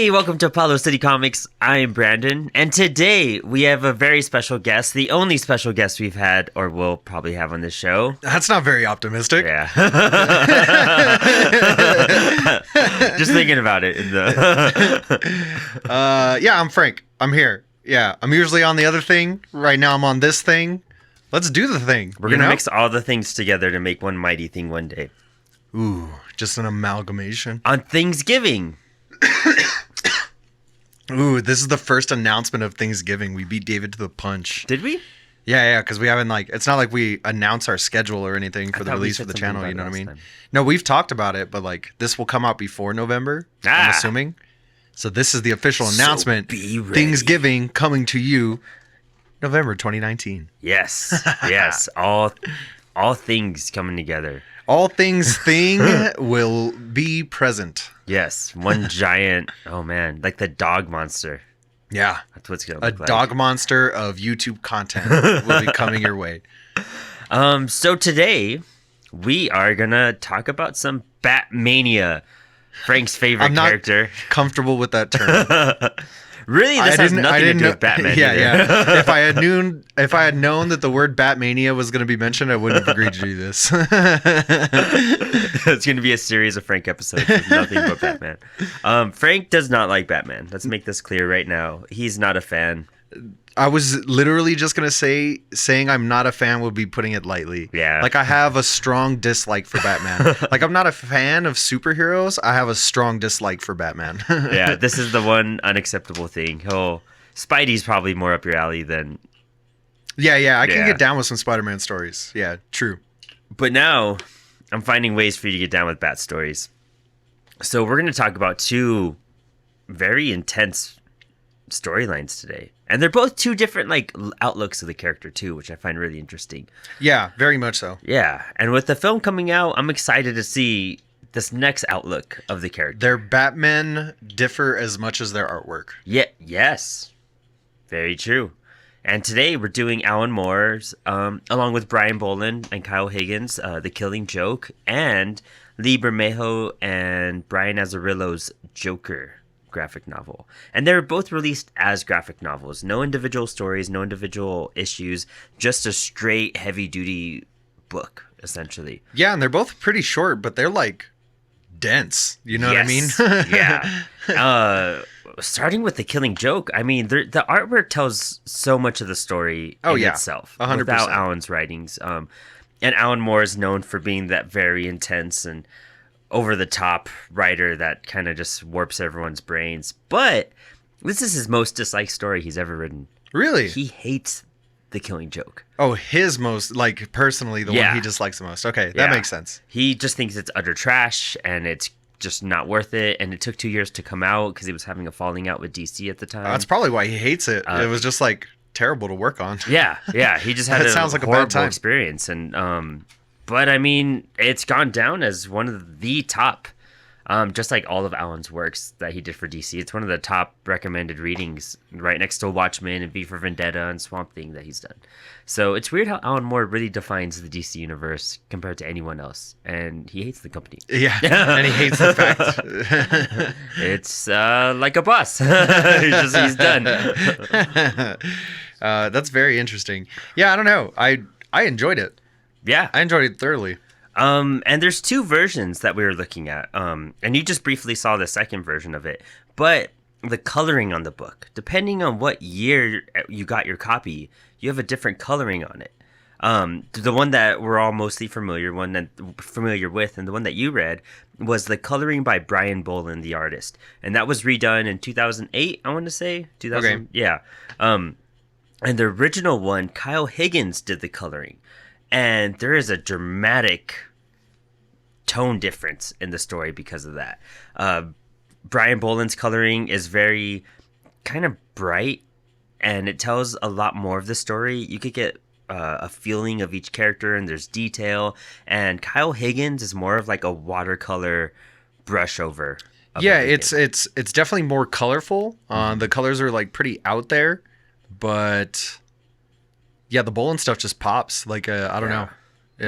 Hey, welcome to Apollo City Comics. I am Brandon, and today we have a very special guest, the only special guest we've had or will probably have on this show. That's not very optimistic. Yeah. Just thinking about it. Yeah, I'm Frank. I'm here. Yeah, I'm usually on the other thing. Right now I'm on this thing. Let's do the thing. We're going to mix all the things together to make one mighty thing one day. Ooh, just an amalgamation. On Thanksgiving. Ooh, this is the first announcement of Thanksgiving. We beat David to the punch. Did we? Yeah, because we haven't it's not like we announce our schedule or anything for the release for the channel, you know what I mean? Time. No, we've talked about it, but this will come out before November, I'm assuming. So this is the official announcement. Be ready. Thanksgiving coming to you November 2019. Yes. Yes. All things coming together. All things thing will be present. Yes. One giant, oh man, like the dog monster. Yeah. That's what's going to A look like. dog monster of YouTube content will be coming your way. So today we are going to talk about some Batmania, Frank's favorite I'm not character. comfortable with that term. Really? This has nothing to do with Batman. Yeah, either. yeah. If I had known that the word Batmania was going to be mentioned, I wouldn't have agreed to do this. It's going to be a series of Frank episodes with nothing but Batman. Frank does not like Batman. Let's make this clear right now. He's not a fan. I was literally just going to saying I'm not a fan would be putting it lightly. Yeah. I have a strong dislike for Batman. I'm not a fan of superheroes. I have a strong dislike for Batman. Yeah, this is the one unacceptable thing. Spidey's probably more up your alley than... Yeah, I can get down with some Spider-Man stories. Yeah, true. But now, I'm finding ways for you to get down with Bat stories. So we're going to talk about two very intense storylines today. And they're both two different outlooks of the character too, which I find really interesting. Yeah, very much so. Yeah, and with the film coming out, I'm excited to see this next outlook of the character. Their Batmen differ as much as their artwork. Yeah, yes. Very true. And today we're doing Alan Moore's, along with Brian Boland and Kyle Higgins, The Killing Joke, and Lee Bermejo and Brian Azzarello's Joker graphic novel. And they're both released as graphic novels. No individual stories, no individual issues, just a straight heavy-duty book, essentially. Yeah, and they're both pretty short, but they're dense. You know what I mean? Yeah. Starting with The Killing Joke, I mean, the artwork tells so much of the story itself 100%. Without Alan's writings. And Alan Moore is known for being that very intense and over-the-top writer that kind of just warps everyone's brains. But this is his most disliked story he's ever written. Really? He hates The Killing Joke. Oh, his most, personally, the one he dislikes the most. Okay, that makes sense. He just thinks it's utter trash, and it's just not worth it. And it took 2 years to come out because he was having a falling out with DC at the time. That's probably why he hates it. It was just, terrible to work on. Yeah. He just had That a sounds like a bad horrible time. experience. And, but, I mean, it's gone down as one of the top, just like all of Alan's works that he did for DC. It's one of the top recommended readings right next to Watchmen and V for Vendetta and Swamp Thing that he's done. So it's weird how Alan Moore really defines the DC universe compared to anyone else. And he hates the company. Yeah, and he hates the fact. It's like a boss. He's done. That's very interesting. Yeah, I don't know. I enjoyed it. Yeah. I enjoyed it thoroughly. And there's two versions that we were looking at. And you just briefly saw the second version of it. But the coloring on the book, depending on what year you got your copy, you have a different coloring on it. The one that we're all mostly familiar with, and the one that you read was the coloring by Brian Boland, the artist. And that was redone in 2008, I want to say. 2000, okay. Yeah. And the original one, Kyle Higgins did the coloring. And there is a dramatic tone difference in the story because of that. Brian Boland's coloring is very kind of bright, and it tells a lot more of the story. You could get a feeling of each character, and there's detail. And Kyle Higgins is more of a watercolor brush over. Yeah, it's definitely more colorful. The colors are pretty out there, but yeah, the Boland stuff just pops. I don't know.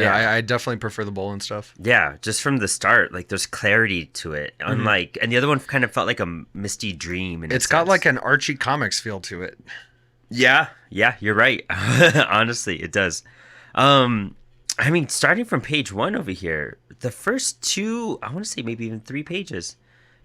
Yeah, I definitely prefer the Bolan stuff. Yeah, just from the start, like there's clarity to it. Unlike, and the other one kind of felt like a misty dream. It's got like an Archie Comics feel to it. Yeah, you're right. Honestly, it does. I mean, starting from page 1 over here, the first 2, I want to say maybe even 3 pages.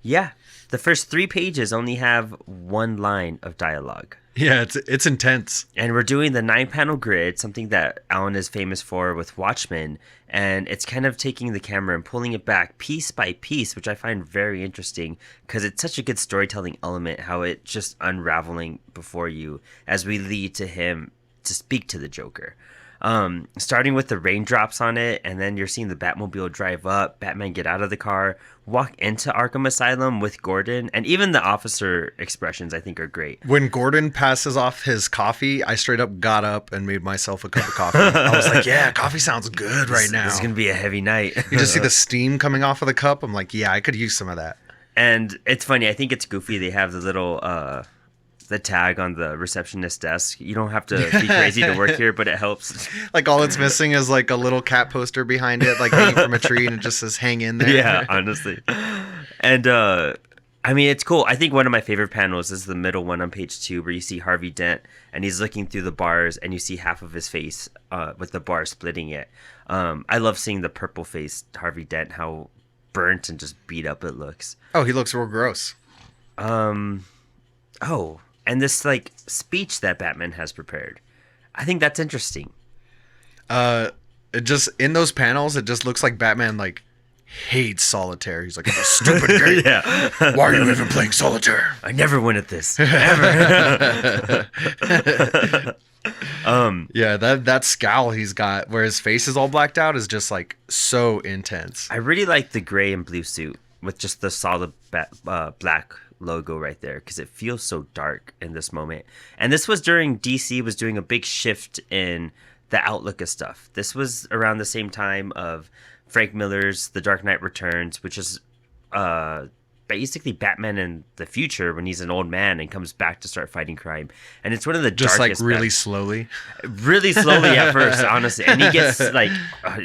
Yeah, the first 3 pages only have 1 line of dialogue. Yeah, it's intense. And we're doing the 9-panel grid, something that Alan is famous for with Watchmen, and it's kind of taking the camera and pulling it back piece by piece, which I find very interesting because it's such a good storytelling element, how it's just unraveling before you as we lead to him to speak to the Joker. Starting with the raindrops on it, and then you're seeing the Batmobile drive up, Batman get out of the car, walk into Arkham Asylum with Gordon, and even the officer expressions I think are great. When Gordon passes off his coffee, I straight up got up and made myself a cup of coffee. I was like, yeah, coffee sounds good right now. This is going to be a heavy night. You just see the steam coming off of the cup. I'm like, yeah, I could use some of that. And it's funny, I think it's goofy. They have the little the tag on the receptionist desk. You don't have to be crazy to work here, but it helps. Like all it's missing is like a little cat poster behind it, like hanging from a tree, and it just says "hang in there." Yeah, honestly. And I mean, it's cool. I think one of my favorite panels is the middle one on page 2, where you see Harvey Dent and he's looking through the bars, and you see half of his face with the bar splitting it. I love seeing the purple faced Harvey Dent, how burnt and just beat up it looks. Oh, he looks real gross. Oh, and this like speech that Batman has prepared, I think that's interesting. It just in those panels, it just looks like Batman like hates solitaire. He's like, "It's a stupid game. Yeah. Why are you even playing solitaire? I never win at this. Ever." Yeah, that scowl he's got, where his face is all blacked out, is just like so intense. I really like the gray and blue suit with just the solid black logo right there, because it feels so dark in this moment. And this was during DC was doing a big shift in the outlook of stuff. This was around the same time of Frank Miller's The Dark Knight Returns, which is basically Batman in the future when he's an old man and comes back to start fighting crime. And it's one of the just darkest, like really slowly at first, honestly. And he gets like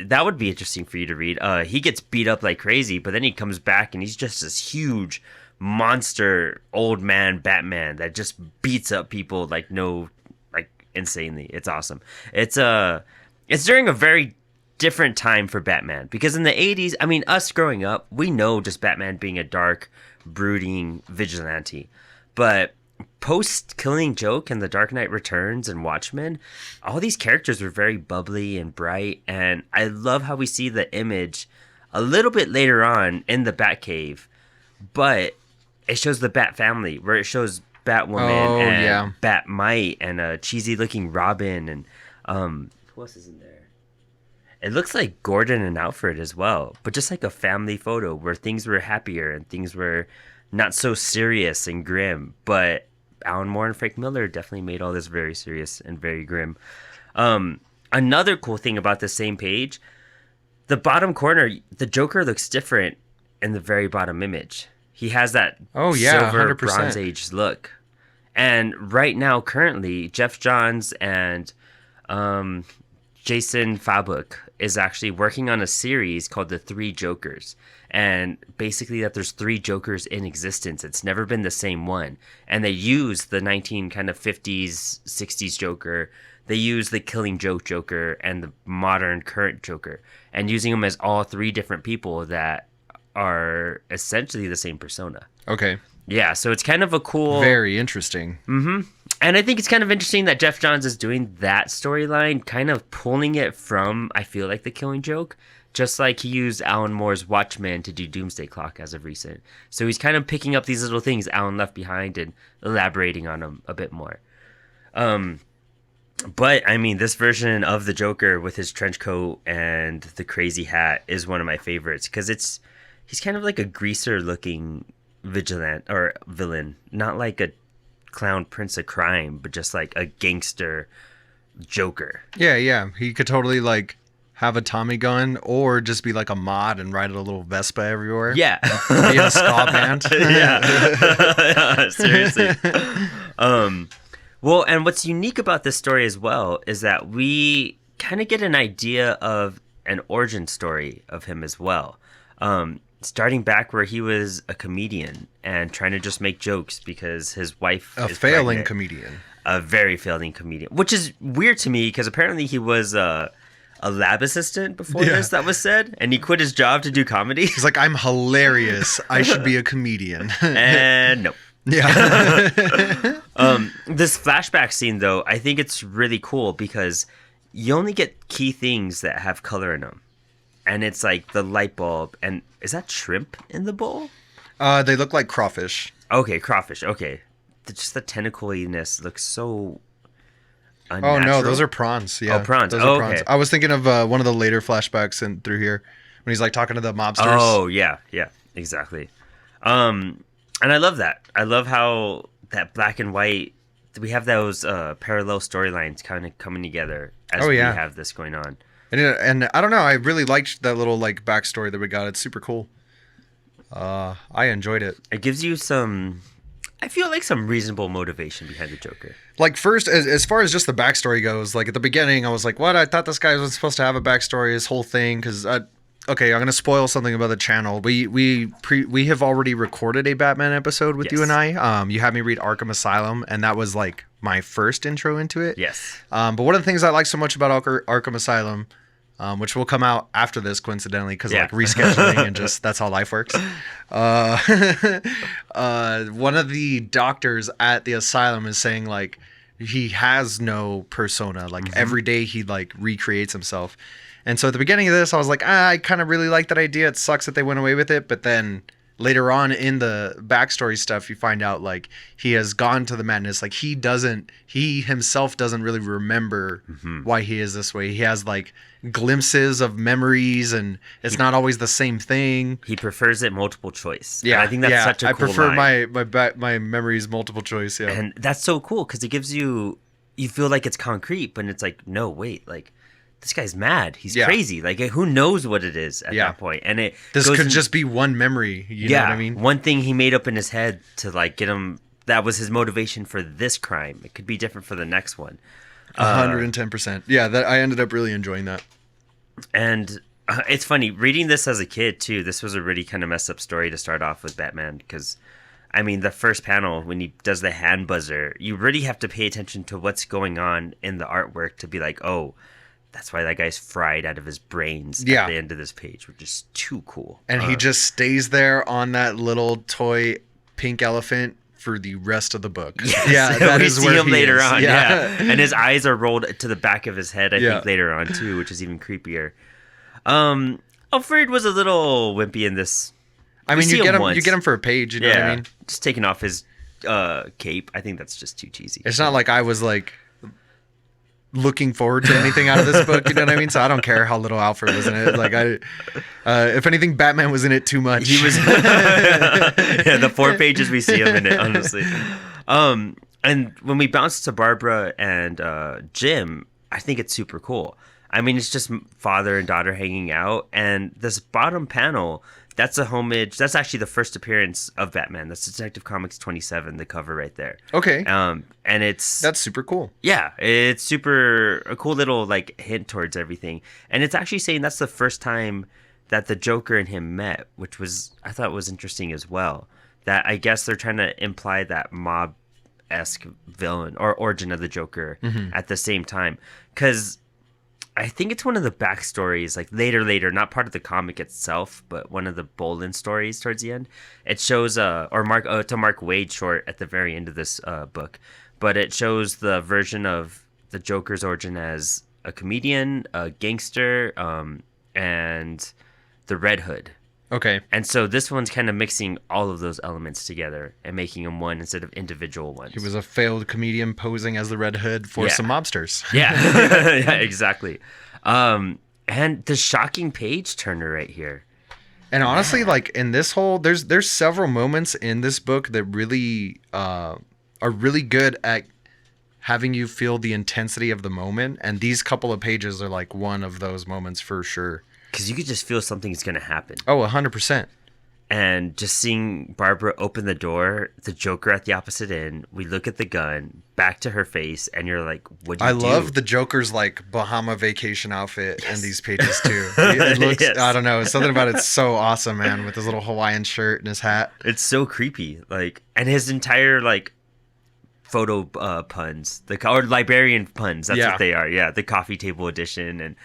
that would be interesting for you to read. He gets beat up like crazy, but then he comes back and he's just this huge monster old man Batman that just beats up people like insanely. It's awesome. It's during a very different time for Batman, because in the 80s, I mean, us growing up, we know just Batman being a dark, brooding vigilante. But post Killing Joke and The Dark Knight Returns and Watchmen, all these characters were very bubbly and bright, and I love how we see the image a little bit later on in the Batcave, but it shows the Bat family, where it shows Batwoman and Batmite and a cheesy looking Robin, and who else is in there? It looks like Gordon and Alfred as well, but just like a family photo where things were happier and things were not so serious and grim. But Alan Moore and Frank Miller definitely made all this very serious and very grim. Another cool thing about the same page, the bottom corner, the Joker looks different in the very bottom image. He has that silver 100%. Bronze Age look. And right now, currently, Jeff Johns and Jason Fabok is actually working on a series called The Three Jokers. And basically that there's 3 Jokers in existence. It's never been the same one. And they use the 50s, 60s Joker. They use the Killing Joke Joker and the modern current Joker. And using them as all 3 different people that are essentially the same persona. Okay. Yeah, so it's kind of a cool... Very interesting. Mm-hmm. And I think it's kind of interesting that Jeff Johns is doing that storyline, kind of pulling it from, I feel like, The Killing Joke, just like he used Alan Moore's Watchmen to do Doomsday Clock as of recent. So he's kind of picking up these little things Alan left behind and elaborating on them a bit more. But, I mean, this version of the Joker with his trench coat and the crazy hat is one of my favorites, because he's kind of like a greaser-looking vigilante or villain, not like a clown prince of crime, but just like a gangster Joker. Yeah. He could totally like have a Tommy gun or just be like a mod and ride a little Vespa everywhere. Yeah. Be in a ska band. Yeah. Seriously. Well, and what's unique about this story as well is that we kind of get an idea of an origin story of him as well. Starting back where he was a comedian and trying to just make jokes because his wife A is failing pregnant. comedian. A very failing comedian, which is weird to me because apparently he was a lab assistant before Yeah. this. That was said, and he quit his job to do comedy. He's like, I'm hilarious. I should be a comedian. And no. Yeah. This flashback scene, though, I think it's really cool because you only get key things that have color in them. And it's like the light bulb. And is that shrimp in the bowl? They look like crawfish. Okay, crawfish. Okay. Just the tentacliness looks so Oh unnatural. no, those are prawns. Yeah, Oh, prawns. Those Oh, are prawns. okay. I was thinking of one of the later flashbacks in through here when he's like talking to the mobsters. Oh, yeah. Yeah, exactly. And I love that. I love how that black and white, we have those parallel storylines kind of coming together as Oh, yeah. we have this going on. And I don't know. I really liked that little like backstory that we got. It's super cool. I enjoyed it. It gives you some, I feel like some reasonable motivation behind the Joker. Like first, as far as just the backstory goes, like at the beginning, I was like, "What? I thought this guy was supposed to have a backstory, his whole thing." Because okay, I'm gonna spoil something about the channel. We have already recorded a Batman episode with you Yes. and I. You had me read Arkham Asylum, and that was like my first intro into it. Yes. But one of the things I like so much about Arkham Asylum, which will come out after this coincidentally, because Yeah. like rescheduling and just that's how life works. One of the doctors at the asylum is saying like he has no persona. Like every day he like recreates himself. And so at the beginning of this, I was like, I kind of really like that idea. It sucks that they went away with it, but then later on in the backstory stuff, you find out like he has gone to the madness. Like he himself doesn't really remember why he is this way. He has like glimpses of memories and it's not always the same thing. He prefers it multiple choice. Yeah. And I think that's such a I cool prefer line. my memories multiple choice. Yeah. And that's so cool because it gives you feel like it's concrete, but it's like, no, wait, like this guy's mad. He's Yeah. crazy. Like who knows what it is at Yeah. that point. And This goes could in- just be one memory. You know what I mean? one thing he made up in his head to like get him. That was his motivation for this crime. It could be different for the next one. 110%. Yeah. That I ended up really enjoying that. And it's funny reading this as a kid too. This was a really kind of messed up story to start off with Batman because, I mean, the first panel when he does the hand buzzer, you really have to pay attention to what's going on in the artwork to be like, oh, that's why that guy's fried out of his brains Yeah. at the end of this page, which is too cool. And he just stays there on that little toy pink elephant for the rest of the book. Yes. Yeah, that we is see where him he later is. on. Yeah. And his eyes are rolled to the back of his head, I Yeah. think, later on, too, which is even creepier. Alfred was a little wimpy in this. I We mean, see you get him him. once. You get him for a page. You know what I mean? Just taking off his cape. I think that's just too cheesy. It's not like I was like looking forward to anything out of this book. You know what I mean? So I don't care how little Alfred was in it. Like if anything, Batman was in it too much. He was yeah, the 4 pages we see him in it, honestly. And when we bounce to Barbara and Jim, I think it's super cool. I mean, it's just father and daughter hanging out, and this bottom panel, that's a homage. That's actually the first appearance of Batman. That's Detective Comics 27, the cover right there. Okay, And it's that's super cool. yeah, it's super a cool little like hint towards everything, and it's actually saying that's the first time that the Joker and him met, which was I thought was interesting as well. That I guess they're trying to imply that mob-esque villain or origin of the Joker at the same time, because I think it's one of the backstories, like later, not part of the comic itself, but one of the Bolin stories towards the end. It shows it's a Mark Waid short at the very end of this book, but it shows the version of the Joker's origin as a comedian, a gangster, and the Red Hood. Okay, And so this one's kind of mixing all of those elements together and making them one instead of individual ones. he was a failed comedian posing as the Red Hood for Yeah. some mobsters. Yeah, yeah, exactly. And the shocking page turner right here. And honestly, like in this whole, there's several moments in this book that really are really good at having you feel the intensity of the moment. And these couple of pages are like one of those moments for sure. Because you could just feel something's going to happen. Oh, 100%. And just seeing Barbara open the door, the Joker at the opposite end, we look at the gun, back to her face, and you're like, what do you do? I love the Joker's like Bahama vacation outfit in these pages too. It looks, Yes. I don't know, something about it's so awesome, man, with his little Hawaiian shirt and his hat. It's so creepy. Like, and his entire like photo puns, or librarian puns. That's Yeah. what they are. Yeah, the coffee table edition, and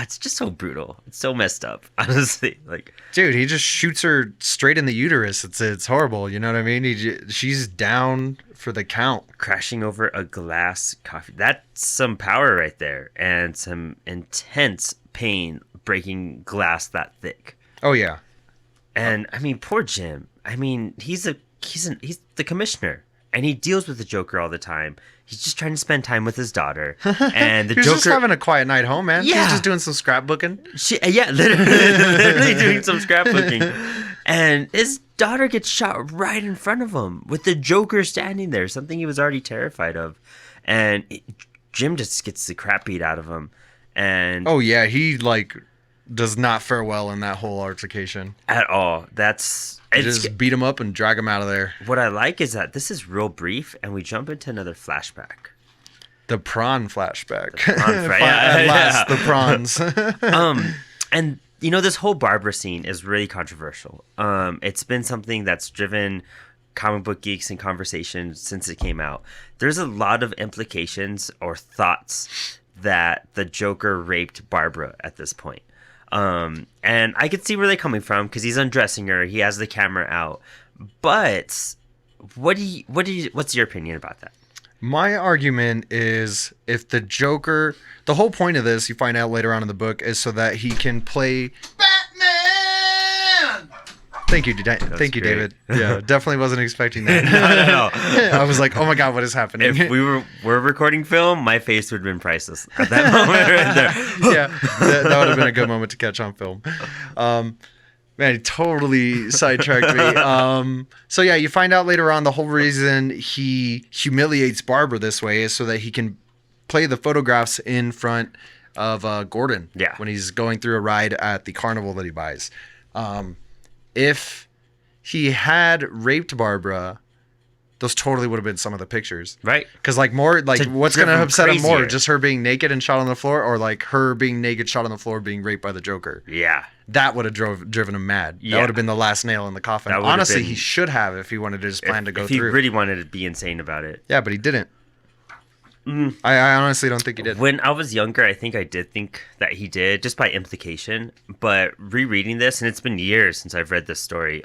it's just so brutal. It's so messed up. Honestly, like, Dude, he just shoots her straight in the uterus. It's horrible. You know what I mean? She's down for the count. crashing over a glass coffee. That's some power right there, and some intense pain breaking glass that thick. Oh yeah. And I mean, poor Jim. I mean, he's the commissioner, and he deals with the Joker all the time. He's just trying to spend time with his daughter, and the He was Joker. just having a quiet night home, man. He Yeah. was just doing some scrapbooking. Yeah, literally doing some scrapbooking, and his daughter gets shot right in front of him with the Joker standing there, something he was already terrified of, and Jim just gets the crap beat out of him, and Oh yeah, he like does not fare well in that whole altercation. at all. That's He it's, just beat him up and drag him out of there. what I like is that this is real brief, and we jump into another flashback. The prawn flashback. Yeah, At last, yeah. the prawns. And you know, this whole Barbara scene is really controversial. It's been something that's driven comic book geeks in conversation since it came out. There's a lot of implications or thoughts that the Joker raped Barbara at this point. And I could see where they're coming from because he's undressing her. He has the camera out. But what's your opinion about that? My argument is if the Joker, the whole point of this, you find out later on in the book, is so that he can play Batman. Thank you, great. David. Yeah, definitely wasn't expecting that. No. I was like, oh my god, what is happening? If we were recording film, my face would have been priceless at that moment right there. Yeah, that would have been a good moment to catch on film. Man, he totally sidetracked me. So yeah, you find out later on the whole reason he humiliates Barbara this way is so that he can play the photographs in front of Gordon. Yeah. When he's going through a ride at the carnival that he buys. If he had raped Barbara, those totally would have been some of the pictures. Right. Because like more like To what's drive gonna him upset him more, crazier. just her being naked and shot on the floor, or like her being naked, shot on the floor, being raped by the Joker. Yeah. That would have driven him mad. Yeah. That would have been the last nail in the coffin. That would have Honestly, been- he should have if he wanted his plan to go if he through. really wanted to be insane about it. Yeah, but he didn't. Mm. I honestly don't think he did. When I was younger, I think I did think that he did, just by implication. But rereading this, and it's been years since I've read this story,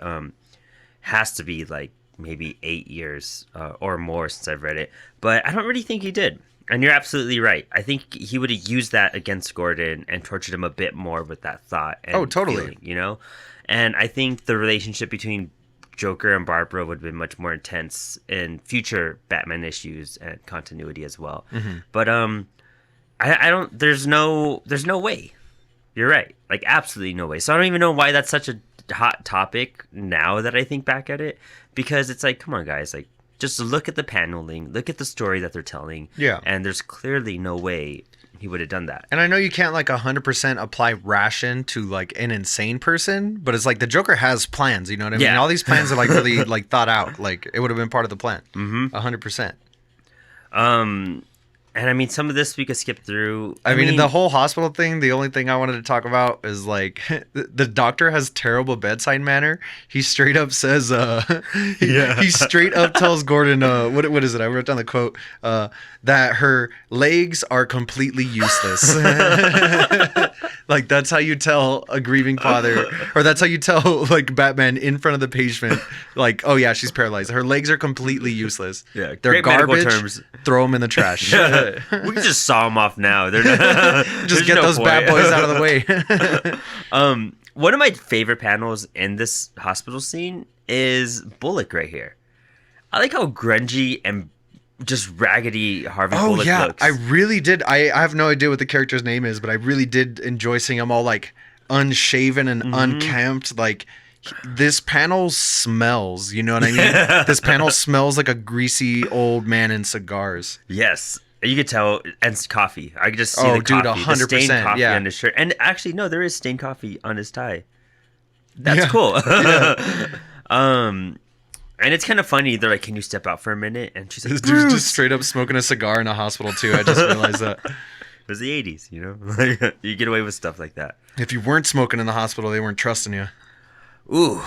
has to be like maybe 8 years or more since I've read it. But I don't really think he did. And you're absolutely right. I think he would have used that against Gordon and tortured him a bit more with that thought. And Oh, totally. feeling, you know? And I think the relationship between Joker and Barbara would have been much more intense in future Batman issues and continuity as well. Mm-hmm. But I don't. There's no way. You're right. Like absolutely no way. So I don't even know why that's such a hot topic now that I think back at it, because it's like, come on, guys, like just look at the paneling, look at the story that they're telling. Yeah. And there's clearly no way he would have done that. And I know you can't like 100% apply ration to like an insane person, but it's like the Joker has plans. You know what I mean? Yeah. All these plans are like really like thought out. Like it would have been part of the plan. Mm-hmm. 100%. And I mean, some of this we could skip through. I mean, the whole hospital thing, the only thing I wanted to talk about is like the doctor has terrible bedside manner. He straight up says, he straight up tells Gordon, what is it? I wrote down the quote, that her legs are completely useless. Like that's how you tell a grieving father, or that's how you tell like Batman in front of the patient, like, oh yeah, she's paralyzed. Her legs are completely useless. Yeah, They're great medical garbage. terms. Throw them in the trash. we can just saw them off now. They're not, Just there's get no those bad point. boys out of the way. One of my favorite panels in this hospital scene is Bullock right here. I like how grungy and just raggedy Harvey Oh Bullock yeah, looks. I really did. I have no idea what the character's name is, but I really did enjoy seeing him all like unshaven and unkempt. Like this panel smells. You know what I mean? This panel smells like a greasy old man in cigars. Yes. You could tell, and it's coffee. I could just see Oh, the dude, coffee, the stained 100%, coffee yeah. on his shirt. And actually, no, there is stained coffee on his tie. That's Yeah. cool. Yeah. And it's kind of funny. They're like, "Can you step out for a minute?" And she's like, This dude's "Bruce." just straight up smoking a cigar in a hospital too. I just realized that. It was the '80s, you know. You get away with stuff like that. If you weren't smoking in the hospital, they weren't trusting you. Ooh,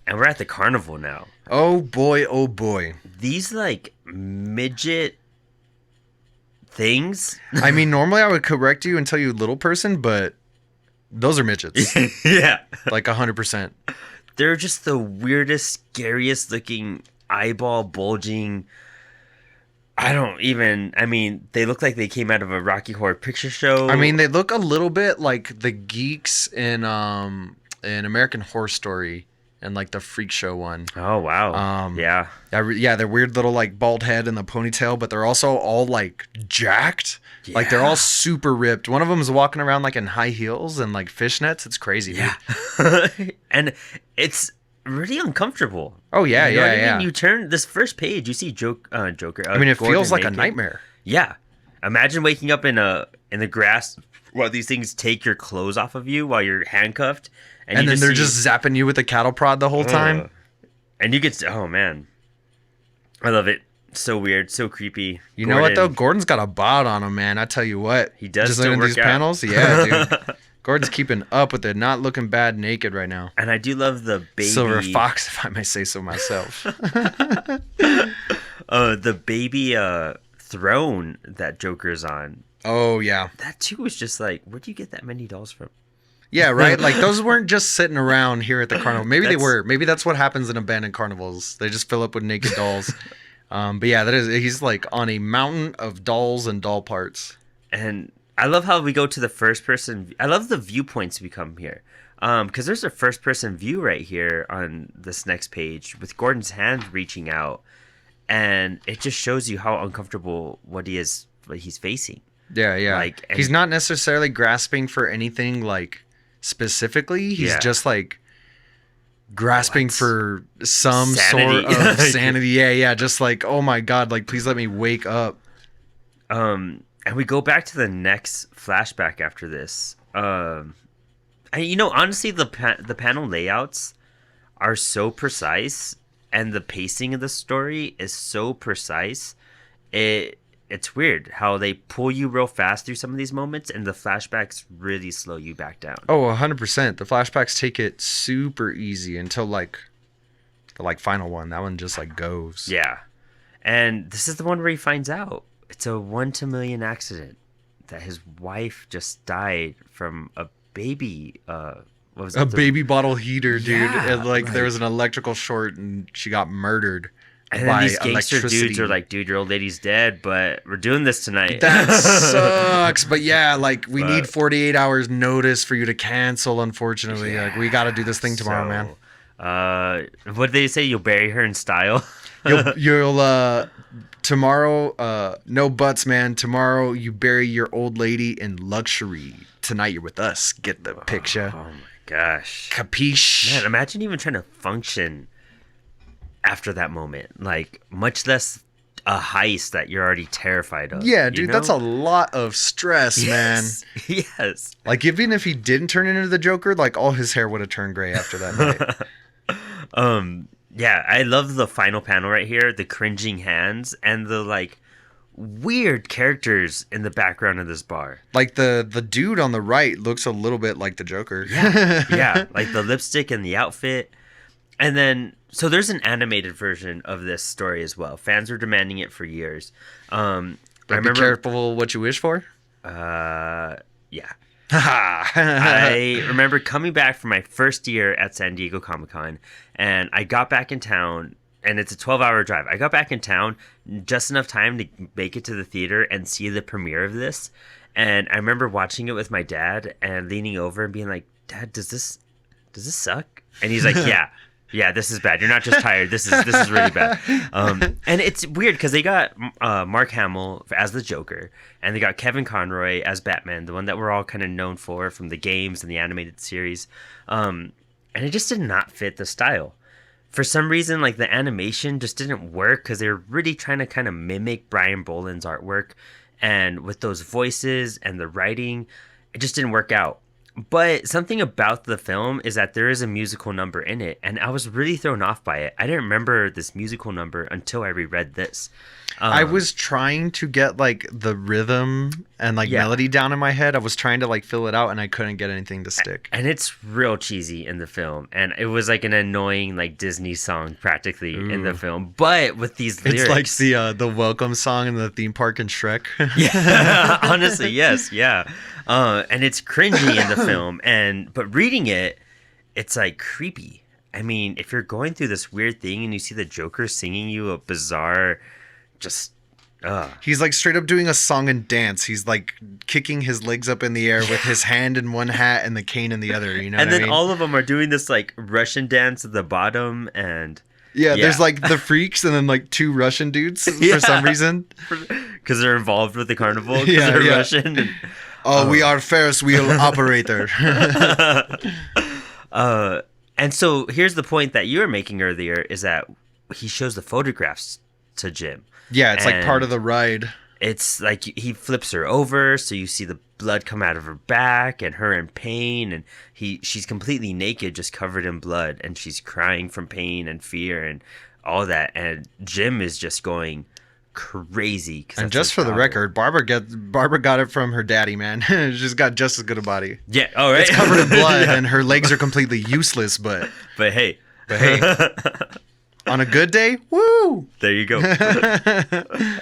and we're at the carnival now. Oh boy, oh boy. These like midget things. I mean, normally I would correct you and tell you little person, but those are midgets. Yeah, Like 100%. they're just the weirdest, scariest looking eyeball bulging. I mean, they look like they came out of a Rocky Horror Picture Show. I mean, they look a little bit like the geeks in American Horror Story and like the Freak Show one. Oh wow. Yeah. Yeah, they're weird little like bald head and the ponytail, but they're also all like jacked. Like they're Yeah. all super ripped. One of them is walking around like in high heels and like fishnets. It's crazy. Yeah. Dude. And it's really uncomfortable. Oh yeah, You know yeah, what I yeah. mean? You turn this first page, you see Joker. I mean, it Gordon feels like a naked. nightmare. Yeah. Imagine waking up in the grass while these things take your clothes off of you while you're handcuffed, And you then they're see- just zapping you with a cattle prod the whole time. And you get oh man, I love it. So weird, so creepy. You know what though? Gordon- Gordon's got a bod on him, man. I tell you what. He does Just still looking at these work out. panels. Yeah, dude. Gordon's keeping up with it, not looking bad naked right now. And I do love the baby Silver fox, if I may say so myself. the baby throne that Joker's on. Oh yeah. That too was just like, where'd you get that many dolls from? Yeah, right? Like those weren't just sitting around here at the carnival. Maybe they That's- were. Maybe that's what happens in abandoned carnivals. They just fill up with naked dolls. But yeah, he's like on a mountain of dolls and doll parts. And I love how we go to the first person. I love the viewpoints we come here. Because there's a first person view right here on this next page with Gordon's hand reaching out. And it just shows you how uncomfortable what he's facing. Yeah, yeah. Like, and- he's not necessarily grasping for anything like specifically. He's Yeah. just like grasping What? for some Sanity. sort of sanity. Yeah, yeah. Just like, oh my God, like please let me wake up. And we go back to the next flashback after this. And honestly, the panel layouts are so precise, and the pacing of the story is so precise. It's weird how they pull you real fast through some of these moments, and the flashbacks really slow you back down. Oh, 100%. The flashbacks take it super easy until like the like final one. That one just like goes. Yeah, and this is the one where he finds out it's a 1 to million accident that his wife just died from a baby. What was A it? baby bottle heater, dude. Yeah, and like there like- was an electrical short and she got murdered And by then these gangster electricity. dudes are like, "Dude, your old lady's dead, but we're doing this tonight." That sucks. But yeah, like we need But- 48 hours notice for you to cancel, unfortunately. Like we got to do this thing tomorrow, man. What did they say? You'll bury her in style. You'll tomorrow no buts, man. Tomorrow you bury your old lady in luxury. Tonight you're with us. Get the picture. Oh my gosh, Capiche? man! Imagine even trying to function after that moment. Like, much less a heist that you're already terrified of. Yeah, you dude, know? that's a lot of stress, man. Yes. Yes. Like even if he didn't turn into the Joker, like all his hair would have turned gray after that night. Yeah, I love the final panel right here, the cringing hands and the like weird characters in the background of this bar. Like the dude on the right looks a little bit like the Joker. Yeah, like the lipstick and the outfit. And then so there's an animated version of this story as well. Fans were demanding it for years. I But be remember careful what you wish for. yeah. I I remember coming back from my first year at San Diego Comic-Con, and I got back in town, and it's a 12-hour drive. I got back in town just enough time to make it to the theater and see the premiere of this. And I remember watching it with my dad and leaning over and being like, "Dad, does this suck?" And he's like, Yeah, this is bad. You're not just tired. This is really bad. And it's weird because they got Mark Hamill as the Joker, and they got Kevin Conroy as Batman, the one that we're all kind of known for from the games and the animated series. And it just did not fit the style. For some reason, like the animation just didn't work because they were really trying to kind of mimic Brian Boland's artwork, and with those voices and the writing, it just didn't work out. But something about the film is that there is a musical number in it, and I was really thrown off by it. I didn't remember this musical number until I reread this. I was trying to get like the rhythm and like Yeah. melody down in my head. I was trying to like fill it out and I couldn't get anything to stick. And it's real cheesy in the film, and it was like an annoying like Disney song practically in the Ooh. film. But with these lyrics, It's like the welcome song in the theme park in Shrek. yeah, honestly, yes, yeah. And it's cringy in the film, but reading it, it's like creepy. I mean, if you're going through this weird thing and you see the Joker singing you a bizarre, just, He's like straight up doing a song and dance. He's like kicking his legs up in the air with his hand in one hat and the cane in the other. You know and what I then mean? all of them are doing this like Russian dance at the bottom, and Yeah, Yeah. there's like the freaks and then like two Russian dudes Yeah. for some reason. because they're involved with the carnival, because Yeah, they're yeah. Russian. And, Oh, we are Ferris wheel operator. and so here's the point that you were making earlier is that he shows the photographs to Jim. Yeah, it's like part And of the ride. It's like he flips her over, so you see the blood come out of her back and her in pain, and she's completely naked, just covered in blood, and she's crying from pain and fear and all that. And Jim is just going crazy. 'Cause And that's just his for the job. record, Barbara got it from her daddy, man. She's got just as good a body. Yeah, all right. It's covered in blood Yeah. and her legs are completely useless, but But hey, on a good day, woo! there you go.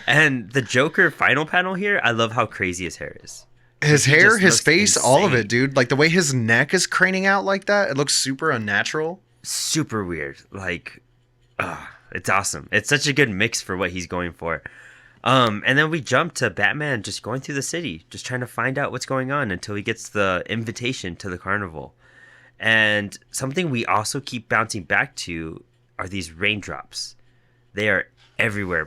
And the Joker final panel here, I love how crazy his hair is. His He hair, just his looks face, all of insane. it, dude. Like the way his neck is craning out like that, it looks super unnatural. Super weird. Like, it's awesome. It's such a good mix for what he's going for. And then we jump to Batman just going through the city, just trying to find out what's going on until he gets the invitation to the carnival. And something we also keep bouncing back to are these raindrops. They are everywhere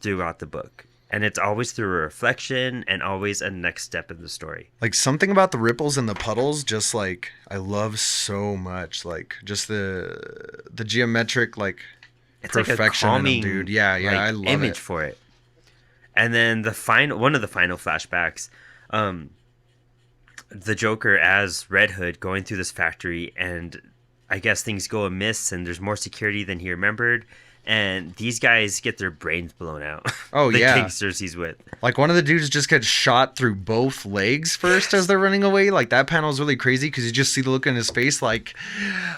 throughout the book. And it's always through a reflection and always a next step in the story. Like something about the ripples and the puddles, just like I love so much. Like just the geometric like It's like a perfection in 'em, calming, dude. Yeah, like, I love image it. for it. And then one of the final flashbacks, the Joker as Red Hood going through this factory, and I guess things go amiss, and there's more security than he remembered, and these guys get their brains blown out. Oh, the yeah. gangsters he's with. Like one of the dudes just gets shot through both legs first as they're running away. Like that panel is really crazy because you just see the look in his face, like,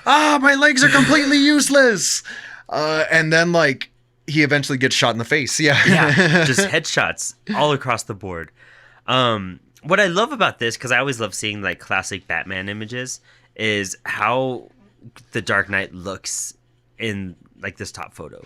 my legs are completely useless. And then like he eventually gets shot in the face. Yeah, Yeah, just headshots all across the board. What I love about this, because I always love seeing like classic Batman images, is how the Dark Knight looks in like this top photo,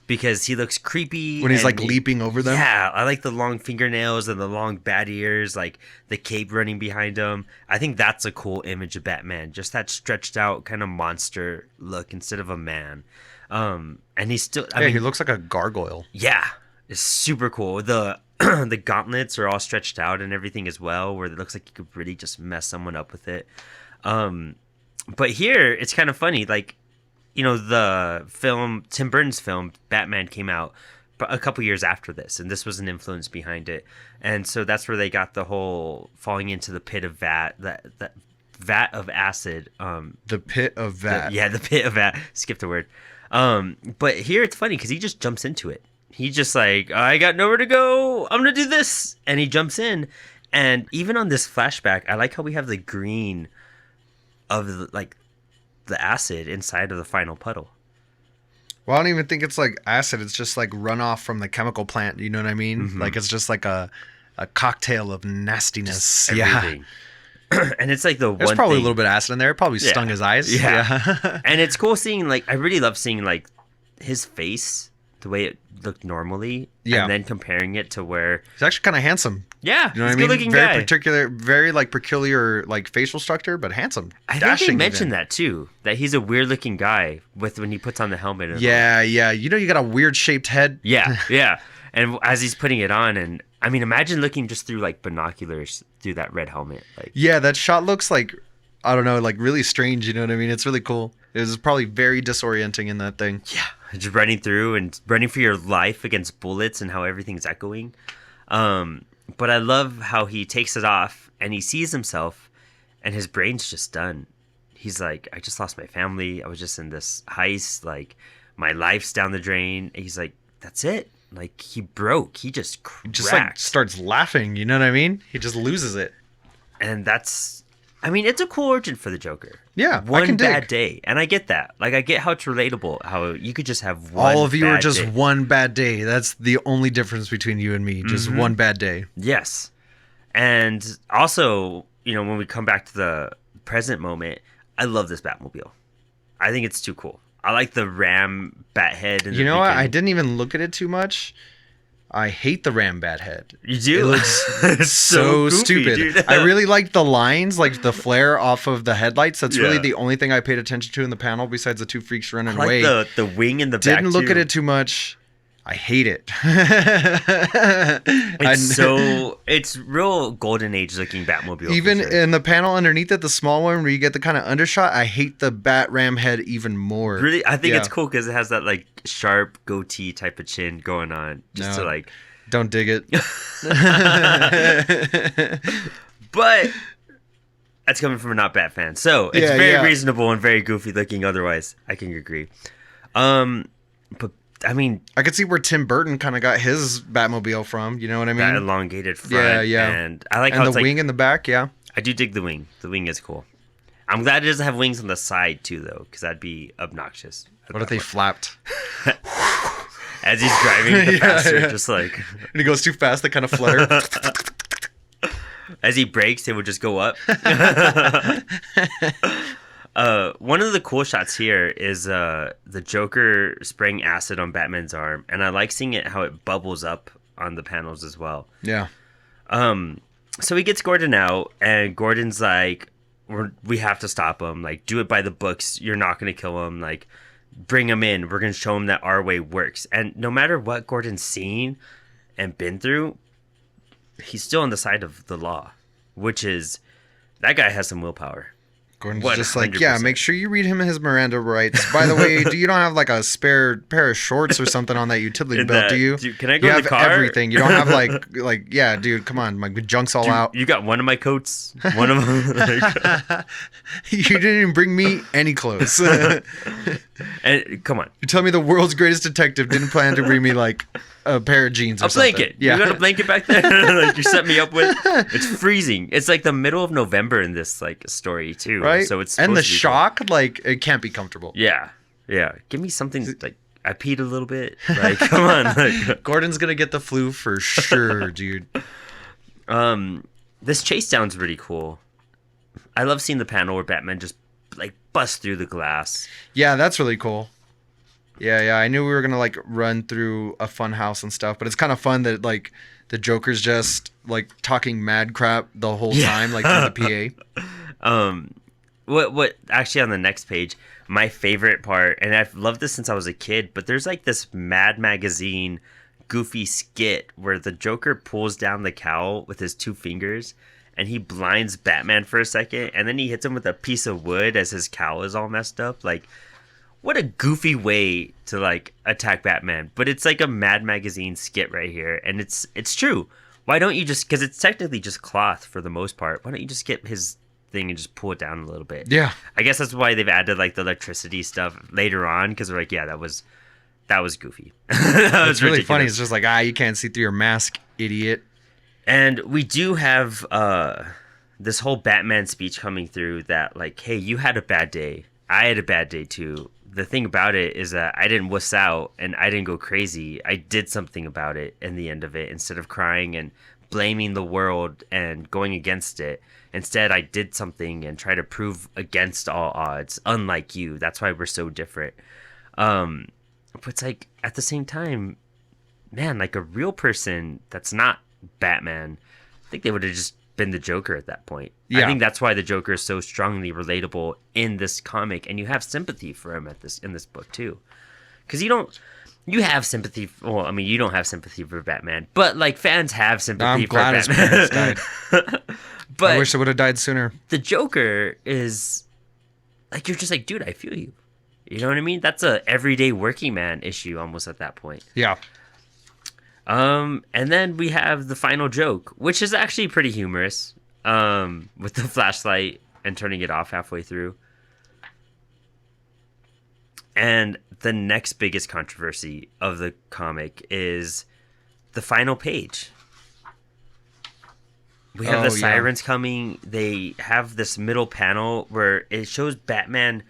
because he looks creepy when he's and like leaping over them. Yeah, I like the long fingernails and the long bat ears, like the cape running behind him. I think that's a cool image of Batman, just that stretched out kind of monster look instead of a man. And he's still, I Yeah, mean, he looks like a gargoyle. yeah, it's super cool. The the gauntlets are all stretched out and everything as well, where it looks like you could really just mess someone up with it. But here it's kind of funny, like, you know, the film, Tim Burton's film Batman came out a couple years after this, and this was an influence behind it, and so that's where they got the whole falling into the pit of that vat of acid. The pit of that. The pit of that. Skipped a word. But here it's funny because he just jumps into it. He just like, I got nowhere to go. I'm gonna do this, and he jumps in. And even on this flashback, I like how we have the green of the acid inside of the final puddle. Well, I don't even think it's like acid. It's just like runoff from the chemical plant. You know what I mean? Mm-hmm. Like it's just like a cocktail of nastiness. Everything. And it's like There's one probably thing. a little bit of acid in there. It probably stung his eyes. Yeah. And it's cool seeing, like, I really love seeing, like, his face, the way it looked normally. Yeah. And then comparing it to where, He's actually kind of handsome. yeah, You know what he's I a mean? good looking Very guy. particular, very like peculiar like facial structure, but handsome. I think they Dashing mentioned even. that too, that he's a weird looking guy with when he puts on the helmet. And all. Yeah, yeah. You know, you got a weird shaped head. Yeah, yeah. And as he's putting it on, and I mean, imagine looking just through like binoculars through that red helmet. Like, Yeah, that shot looks like, I don't know, like really strange. You know what I mean? It's really cool. It was probably very disorienting in that thing. yeah, just running through and running for your life against bullets and how everything's echoing. But I love how he takes it off and he sees himself, and his brain's just done. He's like, I just lost my family. I was just in this heist. Like, my life's down the drain. And he's like, that's it. Like, he broke. He just cracked. Just like starts laughing. You know what I mean? He just loses it. And that's, I mean, it's a cool origin for the Joker. Yeah, one I can bad dig. day, and I get that. Like, I get how it's relatable. How you could just have one. All of you are bad just day. one bad day. That's the only difference between you and me. Just one bad day. Yes, and also, you know, when we come back to the present moment, I love this Batmobile. I think it's too cool. I like the Ram Bathead. You know what? I didn't even look at it too much. I hate the Ram Bathead. You do? It looks It's so goofy, stupid. dude. I really like the lines, like the flare off of the headlights. That's really Yeah. the only thing I paid attention to in the panel besides the two freaks running I like away. the wing in the back. Didn't look too. at it too much. I hate it. It's real golden age looking Batmobile. Even for sure. in the panel underneath it, the small one where you get the kind of undershot, I hate the Bat Ram head even more. Really, I think Yeah. it's cool because it has that like sharp goatee type of chin going on, just No. to like. Don't dig it. But that's coming from a not Bat fan, so it's Yeah, very yeah. reasonable and very goofy looking. Otherwise, I can agree. But I mean, I could see where Tim Burton kind of got his Batmobile from. You know what I mean? that elongated front, yeah. and I like And how the it's like, wing in the back, yeah. I do dig the wing. The wing is cool. I'm glad it doesn't have wings on the side too, though, because that'd be obnoxious. What if they flapped? As he's driving the Yeah, faster, yeah. just like And he goes too fast, they kind of flutter. as he brakes, it would just go up. One of the cool shots here is the Joker spraying acid on Batman's arm, and I like seeing it how it bubbles up on the panels as well. Yeah. So he gets Gordon out, and Gordon's like, we have to stop him. Like, do it by the books. You're not going to kill him. Like, bring him in. We're going to show him that our way works. And no matter what Gordon's seen and been through, he's still on the side of the law, which is, that guy has some willpower. Gordon's 100%. just like, yeah, make sure you read him his Miranda rights. By the way, you don't have like a spare pair of shorts or something on that utility In belt, that- do you? Dude, can I go You in have the car? everything. You don't have like, yeah, dude, come on, my junk's all Dude, out. you got one of my coats. One of them. Like, You didn't even bring me any clothes. and come on. You tell me the world's greatest detective didn't plan to bring me like a pair of jeans or A something. blanket. Yeah. You got a blanket back there? Like you set me up with? It's freezing. It's like the middle of November in this like story too. Right? So it's and the supposed to be shock, like, it can't be comfortable. cold. Yeah. Yeah. Give me something like I peed a little bit. Like come on. Like, Gordon's gonna get the flu for sure, dude. this chase down's really cool. I love seeing the panel where Batman just like busts through the glass. Yeah, that's really cool. Yeah. I knew we were gonna like run through a fun house and stuff, but it's kind of fun that like the Joker's just like talking mad crap the whole Yeah. time, like through the PA. What actually on the next page, my favorite part, and I've loved this since I was a kid, but there's like this Mad Magazine goofy skit where the Joker pulls down the cowl with his two fingers and he blinds Batman for a second and then he hits him with a piece of wood as his cowl is all messed up. Like, what a goofy way to like attack Batman. But it's like a Mad Magazine skit right here, and it's true. Why don't you just, because it's technically just cloth for the most part, why don't you just get his thing and just pull it down a little bit? Yeah. I guess that's why they've added like the electricity stuff later on, because they're like, yeah, that was goofy. That was It's really funny. ridiculous. It's just like, you can't see through your mask, idiot. And we do have this whole Batman speech coming through that like, hey, you had a bad day. I had a bad day too. The thing about it is that I didn't wuss out and I didn't go crazy. I did something about it in the end of it. Instead of crying and blaming the world and going against it, instead I did something and try to prove against all odds, unlike you. That's why we're so different. But it's like, at the same time, man, like a real person that's not Batman, I think they would have just been the Joker at that point. I Yeah. think that's why the Joker is so strongly relatable in this comic, and you have sympathy for him in this book too, because you have sympathy. Well, I mean, you don't have sympathy for Batman, but like fans have sympathy I'm for glad his Batman. parents died. But I wish I would have died sooner. the Joker is like, you're just like, dude, I feel you. You know what I mean? That's a everyday working man issue almost at that point. Yeah. And then we have the final joke, which is actually pretty humorous. With the flashlight and turning it off halfway through. And the next biggest controversy of the comic is the final page. We have the sirens coming. They have this middle panel where it shows Batman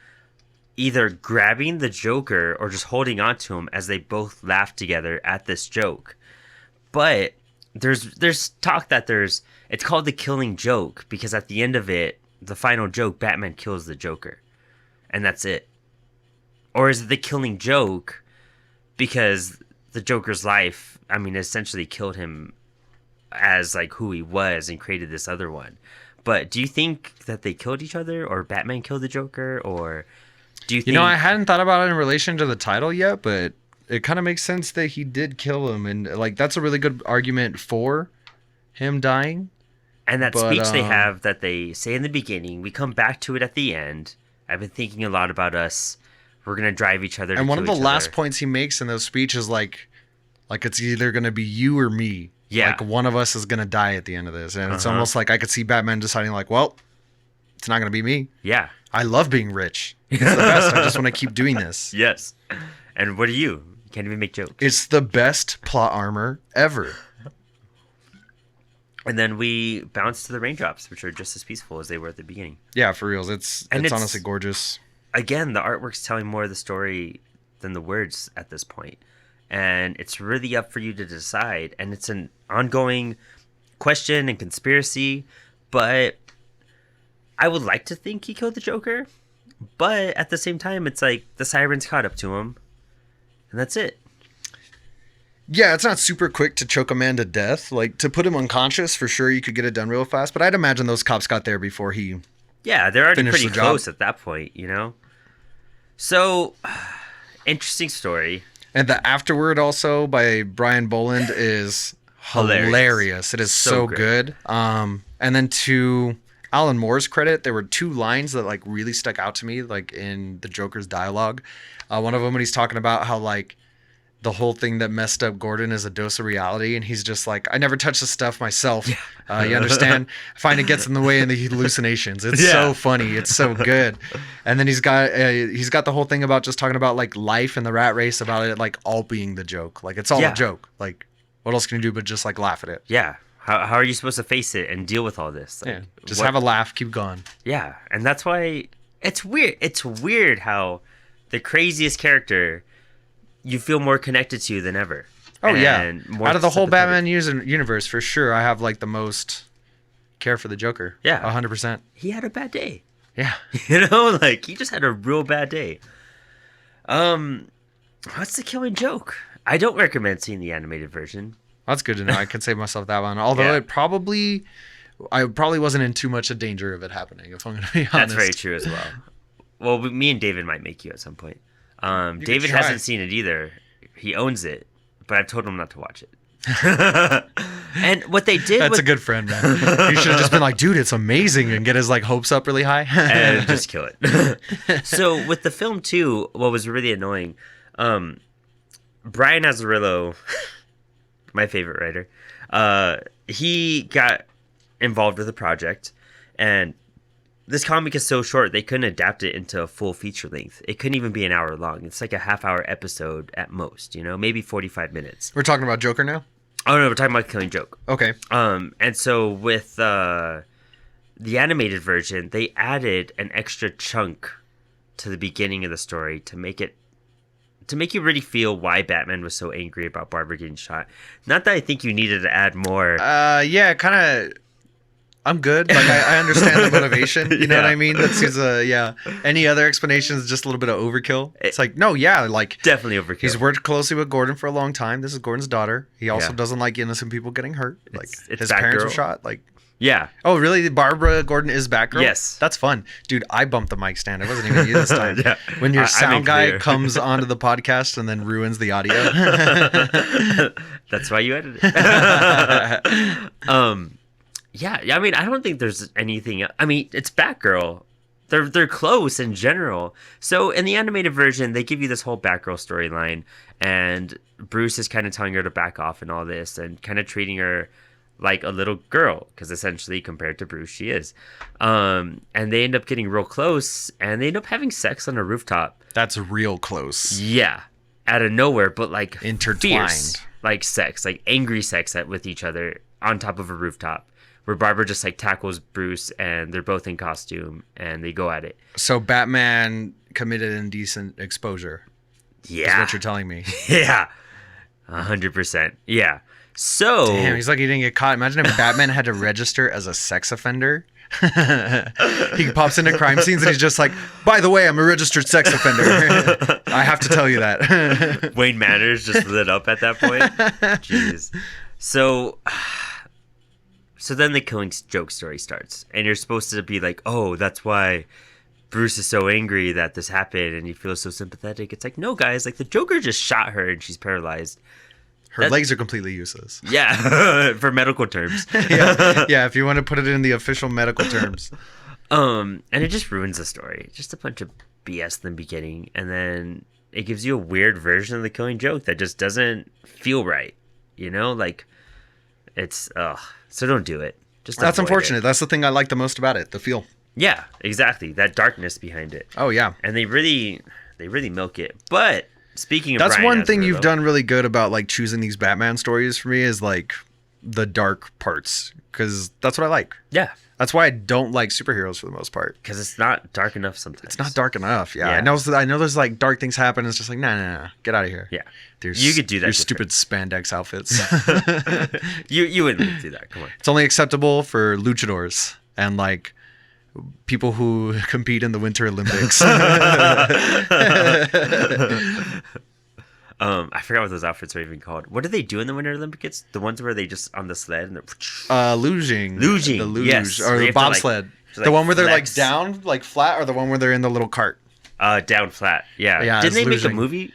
either grabbing the Joker or just holding on to him as they both laugh together at this joke. But there's talk that it's called the Killing Joke because at the end of it, the final joke, Batman kills the Joker. And that's it. Or is it the Killing Joke because the Joker's life, I mean, essentially killed him as like who he was and created this other one. But do you think that they killed each other or Batman killed the Joker, or do you think... I hadn't thought about it in relation to the title yet, but it kind of makes sense that he did kill him, and like that's a really good argument for him dying. And that speech they have that they say in the beginning, we come back to it at the end. I've been thinking a lot about us. We're going to drive each other to And one of kill the each last other. points he makes in those speeches, like it's either going to be you or me. Yeah. Like one of us is going to die at the end of this. And it's almost like I could see Batman deciding like, well, it's not going to be me. Yeah. I love being rich. It's the best. I just want to keep doing this. Yes. And what are you? You can't even make jokes. It's the best plot armor ever. And then we bounce to the raindrops, which are just as peaceful as they were at the beginning. Yeah, for reals. It's honestly gorgeous. Again, the artwork's telling more of the story than the words at this point. And it's really up for you to decide. And it's an ongoing question and conspiracy. But I would like to think he killed the Joker. But at the same time, it's like the sirens caught up to him. And that's it. Yeah, it's not super quick to choke a man to death. Like, to put him unconscious, for sure, you could get it done real fast. But I'd imagine those cops got there before he... Yeah, they're already finished pretty the job. close at that point, you know? So, interesting story. And the afterword also by Brian Boland is hilarious. It is so good. And then to Alan Moore's credit, there were two lines that like really stuck out to me, like in the Joker's dialogue. One of them when he's talking about how like the whole thing that messed up Gordon is a dose of reality, and he's just like, I never touch the stuff myself. You understand? I find it gets in the way of the hallucinations. It's so funny. It's so good. And then he's got the whole thing about just talking about like life and the rat race, about it like all being the joke. Like it's all a joke. Like what else can you do but just like laugh at it? Yeah. How are you supposed to face it and deal with all this? Like, just have a laugh, keep going. Yeah, and that's why it's weird. It's weird how the craziest character you feel more connected to than ever. Oh, yeah. More out of the whole sympathetic. Batman universe, for sure, I have like the most care for the Joker. Yeah. 100%. He had a bad day. Yeah. You know, like he just had a real bad day. What's the Killing Joke? I don't recommend seeing the animated version. That's good to know. I can save myself that one. Although I probably wasn't in too much of danger of it happening, if I'm going to be honest. That's very true as well. Well, me and David might make you at some point. David try. hasn't seen it either. He owns it, but I've told him not to watch it. And what they did That's a good friend, man. You should have just been like, dude, it's amazing, and get his like hopes up really high. and just kill it. So with the film too, what was really annoying, Brian Azzarello, my favorite writer, he got involved with the project, and this comic is so short they couldn't adapt it into a full feature length. It couldn't even be an hour long. It's like a half-hour episode at most, you know, maybe 45 minutes. We're talking about Joker now? Oh no, we're talking about Killing Joke. Okay. And so with the animated version, they added an extra chunk to the beginning of the story to make you really feel why Batman was so angry about Barbara getting shot. Not that I think you needed to add more. Yeah, kind of. I'm good. Like I understand the motivation. You know what I mean? That seems Any other explanation is just a little bit of overkill. It's like like Definitely overkill. he's worked closely with Gordon for a long time. This is Gordon's daughter. He also doesn't like innocent people getting hurt. Like It's his parents were Batgirl. shot. Like Yeah. oh really? Barbara Gordon is Batgirl. Yes. That's fun, dude. I bumped the mic stand. It wasn't even you this time. Yeah. When your I sound make guy clear. comes onto the podcast and then ruins the audio. That's why you edited it. Yeah, I mean, I don't think there's anything. I mean, it's Batgirl. They're close in general. So in the animated version, they give you this whole Batgirl storyline, and Bruce is kind of telling her to back off and all this, and kind of treating her like a little girl, because essentially compared to Bruce, she is. And they end up getting real close, and they end up having sex on a rooftop. That's real close. Yeah, out of nowhere, but like Intertwined. fierce, like sex, like angry sex with each other on top of a rooftop, where Barbara just like tackles Bruce, and they're both in costume, and they go at it. So Batman committed indecent exposure. Is Yeah, what you're telling me. yeah, 100%. Yeah. So Damn, he's like he didn't get caught. Imagine if Batman had to register as a sex offender. He pops into crime scenes and he's just like, by the way, I'm a registered sex offender. I have to tell you that. Wayne Manors just lit up at that point. Jeez. So then the Killing Joke story starts, and you're supposed to be like, oh, that's why Bruce is so angry that this happened, and you feel so sympathetic. It's like, no, guys, like the Joker just shot her and she's paralyzed. Her legs are completely useless. Yeah, for medical terms. Yeah, if you want to put it in the official medical terms. And it just ruins the story. Just a bunch of BS in the beginning, and then it gives you a weird version of the Killing Joke that just doesn't feel right. You know, like it's so don't do it. Just That's avoid unfortunate. it. That's the thing I like the most about it, the feel. Yeah, exactly. That darkness behind it, Oh yeah. and they really milk it. But speaking of That's Brian one thing Azzarello- you've done really good about like choosing these Batman stories for me is like the dark parts, because that's what I like. Yeah, That's why I don't like superheroes for the most part. because it's not dark enough sometimes. It's not dark enough. Yeah, Yeah. I know there's like dark things happen. It's just like nah, get out of here. Yeah, There's You could do that Your different. stupid spandex outfits. you wouldn't do that. Come on. It's only acceptable for luchadors and like people who compete in the Winter Olympics. I forgot what those outfits are even called. What do they do in the Winter Olympics? The ones where they just on the sled and they're Luging. Luging, The luge. yes. Or They the have to, like- bobsled. to, The like, one where they're like flex. down, like flat, or the one where they're in the little cart. Down flat. Yeah. Yeah, Didn't it's they make a luging. movie?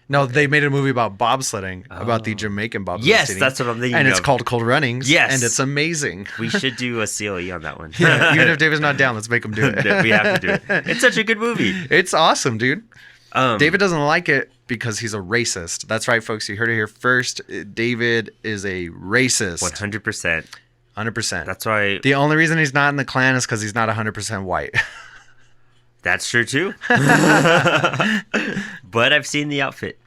No, they made a movie about bobsledding, about the Jamaican bobsledding. Yes, that's what I'm thinking And it's of. called Cold Runnings. Yes. And it's amazing. We should do a COE on that one. Yeah, even if David's not down, let's make him do it. We have to do it. It's such a good movie. It's awesome, dude. David. David doesn't like it because he's a racist. That's right, folks. You heard it here first. David is a racist. 100%. 100%. That's why. The only reason he's not in the Klan is because he's not 100% white. That's true too. But I've seen the outfit.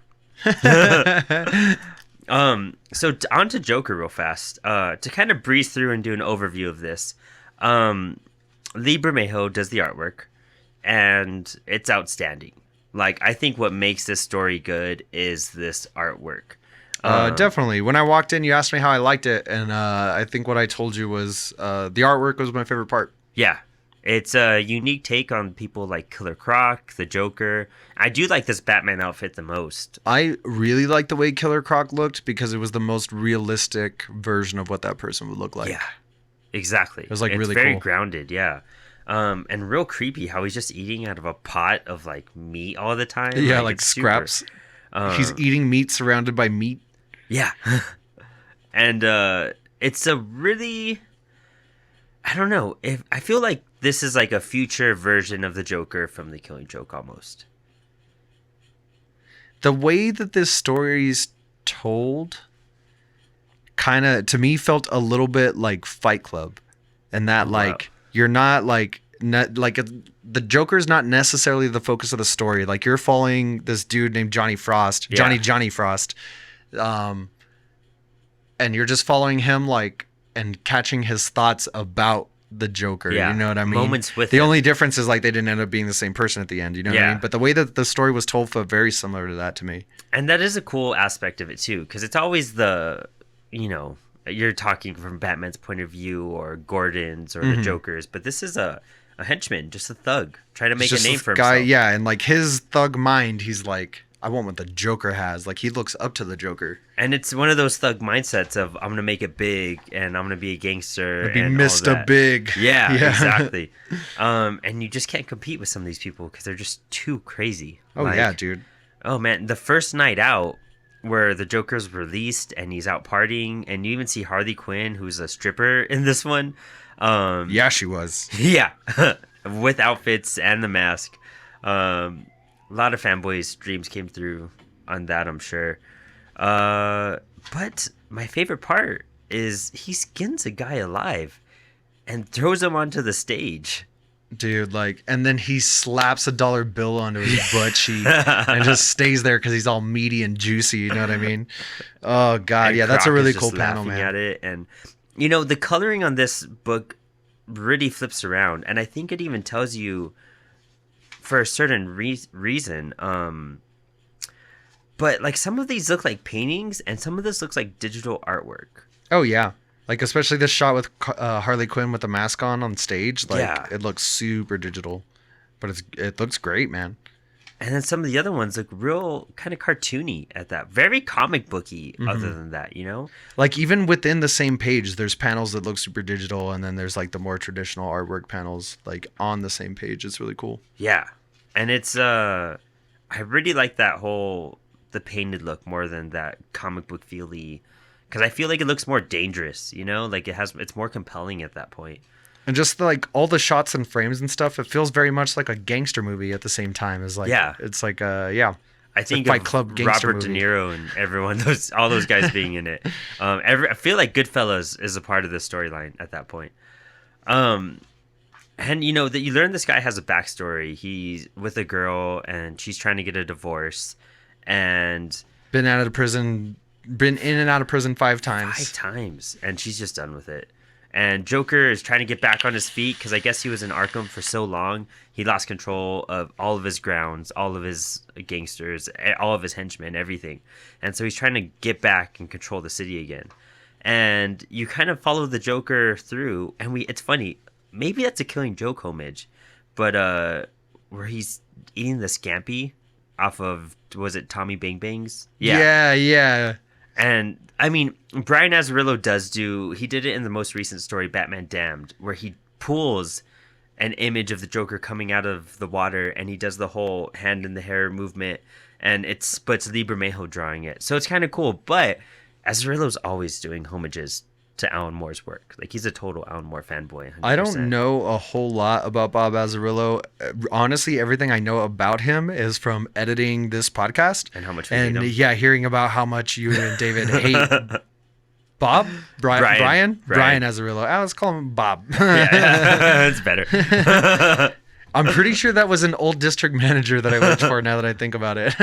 So on to Joker real fast. To kind of breeze through and do an overview of this. Lee Bermejo does the artwork, and it's outstanding. Like, I think what makes this story good is this artwork. Definitely. When I walked in, you asked me how I liked it, and I think what I told you was the artwork was my favorite part. Yeah. It's a unique take on people like Killer Croc, the Joker. I do like this Batman outfit the most. I really liked the way Killer Croc looked because it was the most realistic version of what that person would look like. Yeah, exactly. It was, like, it's really very cool. grounded. Yeah, and real creepy how he's just eating out of a pot of like meat all the time. Yeah, like it's super- scraps. He's eating meat surrounded by meat. Yeah, and it's a really, I don't know. If I feel like this is like a future version of the Joker from The Killing Joke almost. The way that this story's told kind of to me felt a little bit like Fight Club, and that like you're not like the Joker's not necessarily the focus of the story. Like you're following this dude named Johnny Frost, Yeah. Johnny Frost, and you're just following him like and catching his thoughts about the Joker. Yeah. You know what I mean? Moments with the him. only difference is like they didn't end up being the same person at the end. You know what I Yeah. mean? But the way that the story was told felt very similar to that to me. And that is a cool aspect of it too, because it's always you're talking from Batman's point of view or Gordon's or Mm-hmm. the Joker's, but this is a henchman, just a thug trying to make a Just name this for guy, himself. yeah, and like his thug mind, he's like, I want what the Joker has. Like he looks up to the Joker. And it's one of those thug mindsets of I'm gonna make it big and I'm gonna be a gangster. Be and all Mr. that. Big. Yeah, exactly. And you just can't compete with some of these people because they're just too crazy. Oh yeah, dude. Oh man, the first night out where the Joker's released and he's out partying, and you even see Harley Quinn, who's a stripper in this one. Yeah, she was. Yeah, with outfits and the mask. A lot of fanboys' dreams came through on that, I'm sure. But my favorite part is he skins a guy alive and throws him onto the stage. Dude, like, and then he slaps a dollar bill onto his butt cheek and just stays there because he's all meaty and juicy. You know what I mean? Oh God, And yeah, that's a Croc really is just cool panel, laughing man. at it, and the coloring on this book really flips around, and I think it even tells you for a certain reason. But like some of these look like paintings, and some of this looks like digital artwork. Oh yeah, like especially this shot with Harley Quinn with the mask on stage. Like Yeah. it looks super digital, but it looks great, man. And then some of the other ones look real kind of cartoony at that. Very comic booky other than that, Like even within the same page, there's panels that look super digital, and then there's like the more traditional artwork panels like on the same page. It's really cool. Yeah. And it's I really like that the painted look more than that comic book feely, because I feel like it looks more dangerous, like it's more compelling at that point. And just like all the shots and frames and stuff, it feels very much like a gangster movie at the same time. As like, Yeah. it's like I think Fight of Club gangster Robert movie. De Niro and everyone, all those guys being in it. I feel like Goodfellas is a part of the storyline at that point. And that you learn this guy has a backstory. He's with a girl and she's trying to get a divorce, and been in and out of prison 5 times. 5 times, and she's just done with it. And Joker is trying to get back on his feet because I guess he was in Arkham for so long. He lost control of all of his grounds, all of his gangsters, all of his henchmen, everything. And so he's trying to get back and control the city again. And you kind of follow the Joker through, and it's funny. Maybe that's a Killing Joke homage, but where he's eating the scampi off of, was it Tommy Bang Bangs? Yeah. And I mean, Brian Azzarello he did it in the most recent story, Batman Damned, where he pulls an image of the Joker coming out of the water, and he does the whole hand in the hair movement, and it's Lee Bermejo drawing it. So it's kind of cool, but Azzarello's always doing homages to Alan Moore's work. Like, he's a total Alan Moore fanboy. 100%. I don't know a whole lot about Bob Azzarello. Honestly, everything I know about him is from editing this podcast. And how much we hate him. yeah, hearing about how much you and David hate Bob? Brian Azzarello. Let's call him Bob. Yeah, it's better. I'm pretty sure that was an old district manager that I worked for now that I think about it.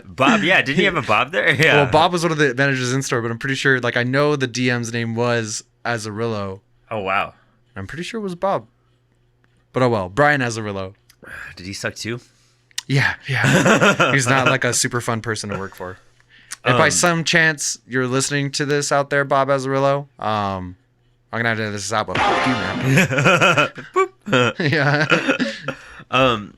Bob, yeah. Didn't you have a Bob there? Yeah. Well, Bob was one of the managers in store, but I'm pretty sure, like, I know the DM's name was Azzarello. Oh, wow. I'm pretty sure it was Bob. But oh well, Brian Azzarello. Did he suck too? Yeah. He's not like a super fun person to work for. If by some chance you're listening to this out there, Bob Azzarello, I'm gonna have to edit this out, but fuck you, man. Yeah. And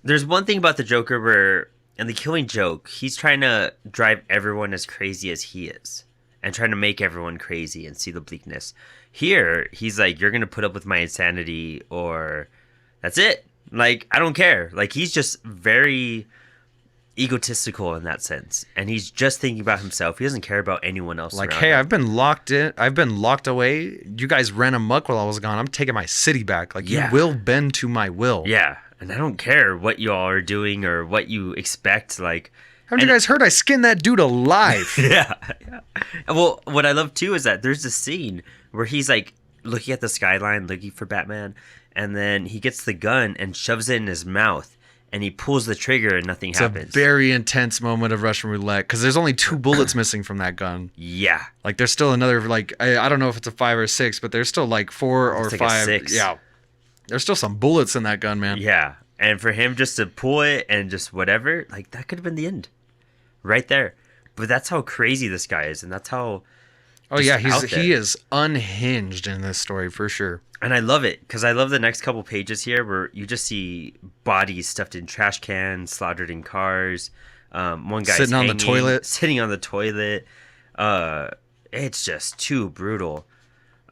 there's one thing about the Joker where in the Killing Joke, he's trying to drive everyone as crazy as he is and trying to make everyone crazy and see the bleakness. Here, he's like, you're gonna put up with my insanity or that's it. Like, I don't care. Like, he's just very egotistical in that sense, and he's just thinking about himself. He doesn't care about anyone else. Like, around hey, him. I've been locked away. You guys ran amok while I was gone. I'm taking my city back. Like, Yeah. you will bend to my will. Yeah, and I don't care what you all are doing or what you expect. Like, Haven't you guys heard I skinned that dude alive? yeah. Well, what I love too is that there's this scene where he's like looking at the skyline, looking for Batman, and then he gets the gun and shoves it in his mouth, and he pulls the trigger and nothing happens. It's a very intense moment of Russian roulette because there's only 2 bullets missing from that gun. Yeah. Like, there's still another, like, I don't know if it's a 5 or 6, but there's still like 4 or It's like a 5. 6. Yeah. There's still some bullets in that gun, man. Yeah. And for him just to pull it and just whatever, like, that could have been the end. Right there. But that's how crazy this guy is, and that's how... Oh, yeah, out there. he is unhinged in this story for sure. And I love it because I love the next couple pages here where you just see bodies stuffed in trash cans, slaughtered in cars. One guy Sitting on the toilet. Sitting on the toilet. It's just too brutal.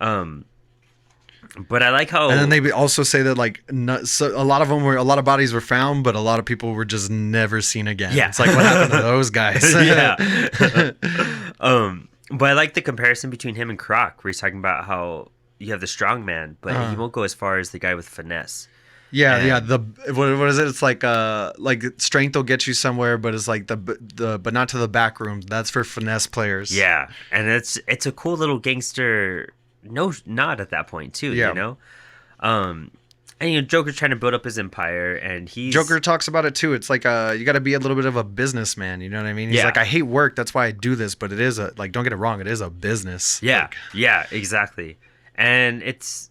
But I like how. And then they also say that like so a lot of bodies were found, but a lot of people were just never seen again. Yeah. It's like, what happened to those guys? Yeah. But I like the comparison between him and Croc, where he's talking about how you have the strong man, but he won't go as far as the guy with finesse. Yeah, And- yeah. The what is it? It's like strength will get you somewhere, but it's like the but not to the back room. That's for finesse players. Yeah, and it's a cool little gangster nod at that point too. Yeah. You know, and Joker's trying to build up his empire, and he's Joker talks about it too. It's like you got to be a little bit of a businessman. You know what I mean? He's Yeah. like, I hate work. That's why I do this. But it is a like, don't get it wrong. It is a business. Yeah, Like, yeah, exactly. And it's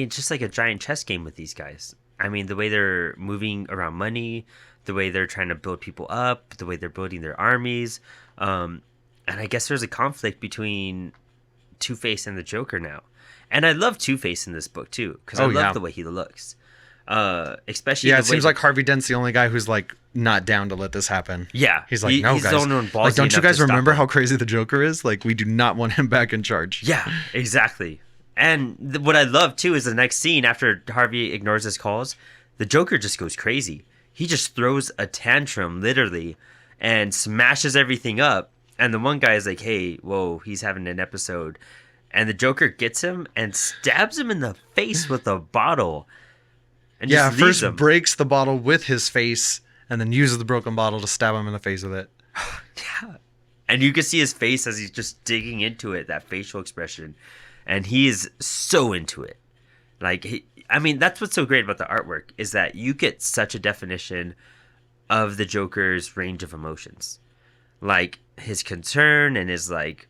just like a giant chess game with these guys. I mean, the way they're moving around money, the way they're trying to build people up, the way they're building their armies. And I guess there's a conflict between Two-Face and the Joker now. And I love Two-Face in this book too, because I Oh, love yeah. the way he looks. Especially yeah, the it way seems like Harvey Dent's the only guy who's like not down to let this happen. yeah, He's like, no, he's guys. the only one Like, ballsy don't you enough guys to stop remember him. how crazy the Joker is? Like, we do not want him back in charge. Yeah, exactly. And what I love too is the next scene after Harvey ignores his calls, the Joker just goes crazy. He just throws a tantrum, literally, and smashes everything up. And the one guy is like, "Hey, whoa, he's having an episode," and the Joker gets him and stabs him in the face with a bottle. And Yeah, just leaves first him. breaks the bottle with his face, and then uses the broken bottle to stab him in the face with it. And you can see his face as he's just digging into it, that facial expression. And he is so into it. Like, that's what's so great about the artwork, is that you get such a definition of the Joker's range of emotions. Like, his concern and his, like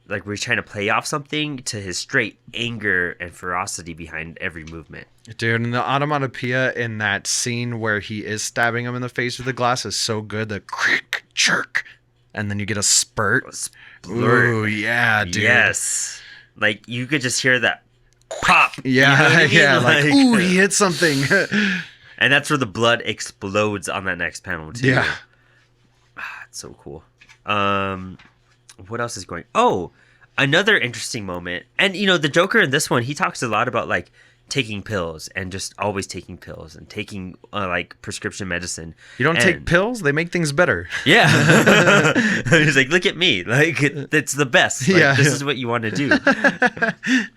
where he's trying to play off something, to his straight anger and ferocity behind every movement. Dude, and the onomatopoeia in that scene where he is stabbing him in the face with the glass is so good. The crick, jerk, and then you get a spurt. Ooh, yeah, dude. Yes. Like, you could just hear that pop. You know Yeah, what I mean? yeah. Like, ooh, he hit something. And that's where the blood explodes on that next panel too. Yeah. It's so cool. What else is going? Oh, another interesting moment. And the Joker in this one, he talks a lot about like taking pills and just always taking pills and taking like prescription medicine. You don't take And- pills, they make things better. Yeah. He's like, look at me. Like, it's the best. Like, Yeah, this yeah. is what you want to do.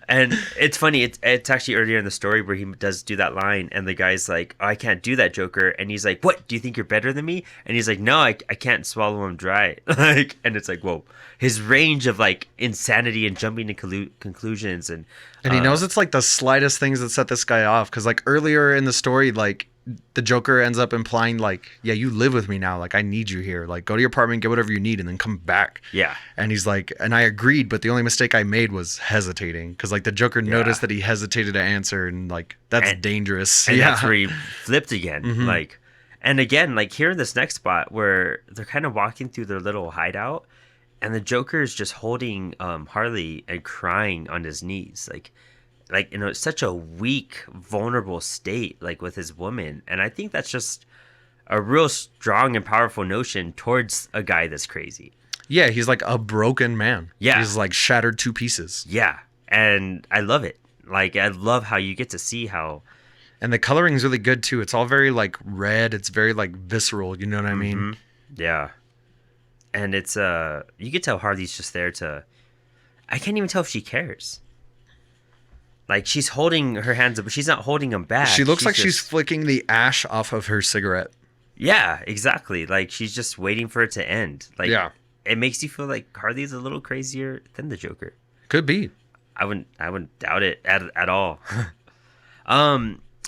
And it's funny. It's actually earlier in the story where he does do that line, and the guy's like, oh, I can't do that, Joker. And he's like, what? Do you think you're better than me? And he's like, no, I can't swallow him dry. Like, and it's like, whoa. His range of like insanity and jumping to conclusions. And And he knows it's like the slightest things that set this guy off. Because like earlier in the story, like the Joker ends up implying like, yeah, you live with me now. Like, I need you here. Like, go to your apartment, get whatever you need, and then come back. yeah. And he's like, and I agreed, but the only mistake I made was hesitating. Because like the Joker noticed that he hesitated to answer, and like that's And- dangerous. And yeah. that's where he flipped again. Like, and again, like here in this next spot where they're kind of walking through their little hideout, and the Joker is just holding Harley and crying on his knees, like such a weak, vulnerable state, like with his woman. And I think that's just a real strong and powerful notion towards a guy that's crazy. Yeah, he's like a broken man. Yeah. He's like shattered to pieces. Yeah, and I love it. Like, I love how you get to see how. And the coloring is really good too. It's all very like red. It's very like visceral. You know what I mean? Yeah. And it's you could tell Harley's just there to, I can't even tell if she cares. Like, she's holding her hands up, but she's not holding them back. She looks like she's just- flicking the ash off of her cigarette. Yeah, exactly. Like, she's just waiting for it to end. Like, Yeah. it makes you feel like Harley's a little crazier than the Joker. Could be. I wouldn't doubt it at all.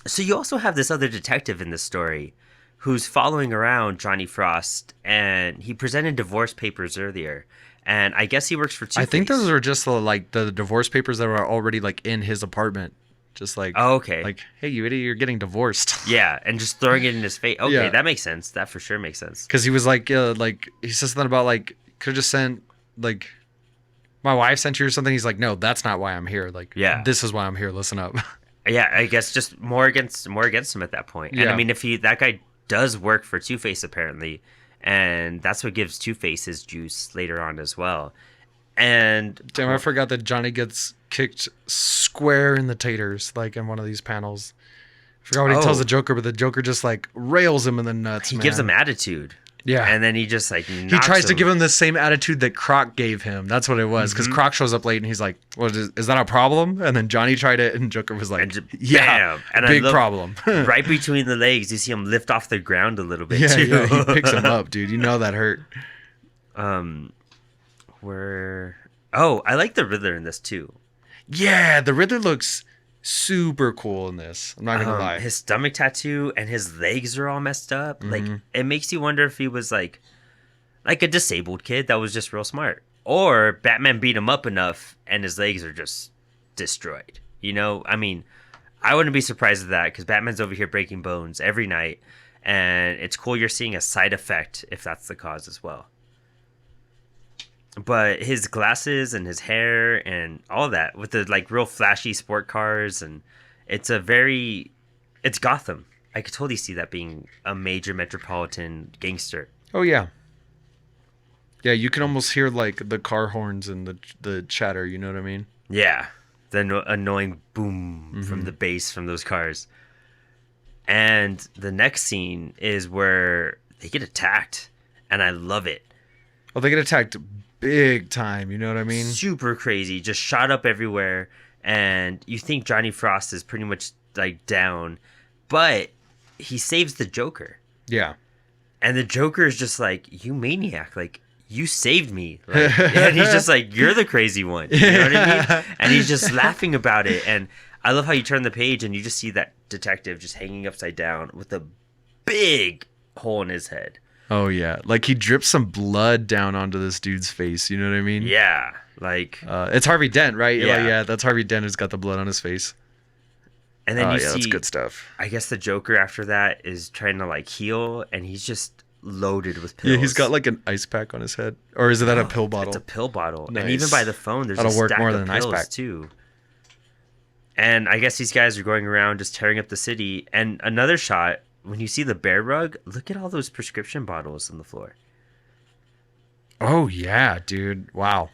So you also have this other detective in this story who's following around Johnny Frost, and he presented divorce papers earlier, and I guess he works for Two-Face. I think those are just the divorce papers that are already like in his apartment. Just like, Oh, okay. like, hey, you idiot, you're getting divorced. Yeah, and just throwing it in his face. Okay, Yeah. that makes sense. That for sure makes sense. Because he was like he says something about like could have just sent like my wife sent you or something. He's like, no, that's not why I'm here. Like, Yeah. this is why I'm here. Listen up. Yeah, I guess just more against him at that point. And I Yeah. mean, if that guy does work for Two-Face apparently, and that's what gives Two-Face his juice later on as well. And Damn, I forgot that Johnny gets kicked square in the taters, like in one of these panels. I forgot what he tells Oh. the Joker, but the Joker just like rails him in the nuts. he man. gives him attitude. Yeah. And then he just like He tries to give him the same attitude that Croc gave him. That's what it was. Because Croc shows up late and he's like, "What is that a problem?" And then Johnny tried it, and Joker was like, and just, "Yeah, bam. And big I love, problem." right between the legs, you see him lift off the ground a little bit Yeah, too. yeah, he picks him up, dude. You know that hurt. I like the Riddler in this too. Yeah, the Riddler looks super cool in this. I'm not gonna lie. His stomach tattoo and his legs are all messed up. Like it makes you wonder if he was like a disabled kid that was just real smart, or Batman beat him up enough and his legs are just destroyed. You know, I mean, I wouldn't be surprised at that because Batman's over here breaking bones every night, and it's cool you're seeing a side effect if that's the cause as well. But his glasses and his hair and all that with the like real flashy sport cars, and it's Gotham. I could totally see that being a major metropolitan gangster. Oh yeah. Yeah, you can almost hear like the car horns and the chatter. You know what I mean? Yeah, the annoying boom from the bass from those cars. And the next scene is where they get attacked, and I love it. Oh, they get attacked big time. You know what I mean? Super crazy, just shot up everywhere, and you think Johnny Frost is pretty much like down, but he saves the Joker. Yeah. And the Joker is just like, "You maniac, like you saved me." Like, and he's just like, "You're the crazy one." You know what I mean? And he's just laughing about it. And I love how you turn the page and you just see that detective just hanging upside down with a big hole in his head. Oh yeah, like he drips some blood down onto this dude's face. You know what I mean? Yeah, like it's Harvey Dent, right? Yeah. Like, yeah, that's Harvey Dent who's got the blood on his face. and then you see that's good stuff. I guess the Joker after that is trying to like heal, and he's just loaded with pills. Yeah, he's got like an ice pack on his head, or is that a pill bottle? It's a pill bottle, Nice. and even by the phone, there's That'll a work stack more of than an ice pills pack. too. And I guess these guys are going around just tearing up the city. And another shot, when you see the bear rug, look at all those prescription bottles on the floor. Oh yeah, dude! Wow.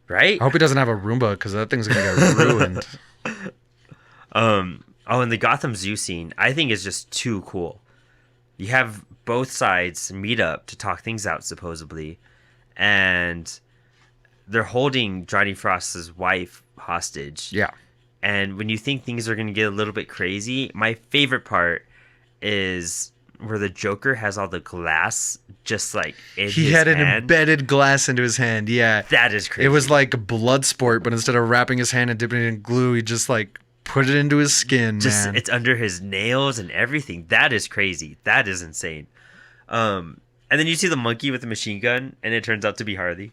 Right? I hope he doesn't have a Roomba because that thing's gonna get ruined. And the Gotham Zoo scene, I think is just too cool. You have both sides meet up to talk things out, supposedly, and they're holding Johnny Frost's wife hostage. Yeah. And when you think things are going to get a little bit crazy, my favorite part is where the Joker has all the glass just like in He his had an hand. embedded glass into his hand. Yeah. That is crazy. It was like blood sport, but instead of wrapping his hand and dipping it in glue, he just like put it into his skin, just man. it's under his nails and everything. That is crazy. That is insane. And then you see the monkey with the machine gun, and it turns out to be Harley.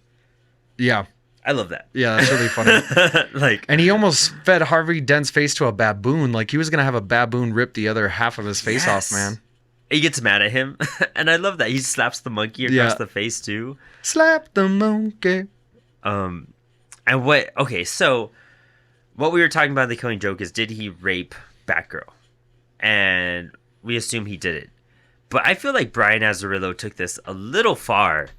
Yeah. I love that. Yeah, that's really funny. Like, And he almost fed Harvey Dent's face to a baboon. Like he was gonna have a baboon rip the other half of his face yes. off, man. He gets mad at him, and I love that he slaps the monkey across Yeah. the face too. Slap the monkey. And so what we were talking about in The Killing Joke is, did he rape Batgirl? And we assume he did it. But I feel like Brian Azzarello took this a little far